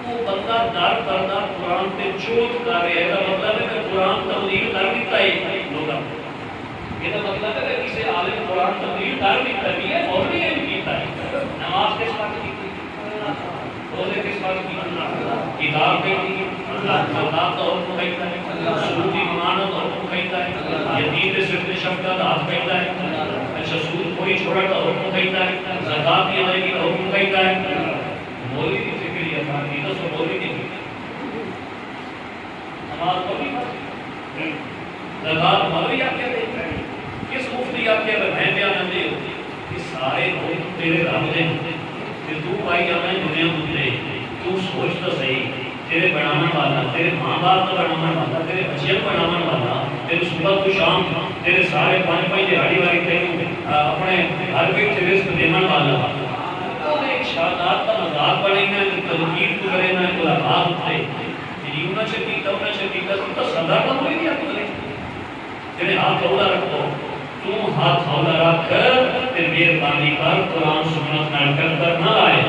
وہ بندہ در بردہ قرآن پہ چوت کر رہا ہے کا مطلب ہے کہ قرآن تبدیل کر دیتا ہے لوگوں یہ تو مطلب ہے کہ کسی عالم قرآن تبدیل کر دیتا ہے مولوی نے کیتا ہے نماز کس بات کی روزے کس بات کی کتاب پہ زکات کا حکم کہتا ہے سود کی ضمانت کا حکم کہتا ہے یتیم کے سر پہ شفقت ہاتھ کہتا ہے اچھا سود کوئی چھوڑا کا حکم کہتا ہے زکات کی ادائیگی کا حکم کہتا ہے مولوی کی فکر یہ تھا کہ تو مولوی کی نماز پڑھی زکات مولوی آپ کیا دیتے ہیں کس مفتی آپ کے اگر میں بیان دے کہ سارے لوگ تیرے رب دے کہ تو پائی جانا ہے دنیا مجھے تو سوچ تو صحیح تیرے بنانے والا تیرے ماں باپ کا بنانے والا تیرے بچے کا بنانے والا تیرے صبح تو شام تیرے سارے پانچ دہاڑی والی تینوں اپنے ہر کوئی رزق دینے والا اور ایک شادات کا مذاق بنے گا تنقید کرے گا ملاقات ہوتے جیونا شکیتا ہونا شکیتا تو صدا کا ہوئی نہیں آپ کو جنہیں ہاتھ ہولا رکھو تم ہاتھ ہولا رکھ پھر مہربانی کر قرآن سنت نال کر نہ آئے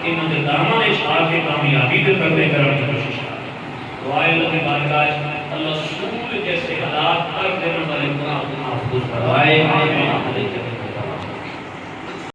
انہوں نے دامن اشار کے کامیابی پہ کرنے کرنے کی کوشش کریں دعائے اللہ کی بارگاہ اللہ رسول جیسے حالات ہر دن والے قرآن کو محفوظ کروائے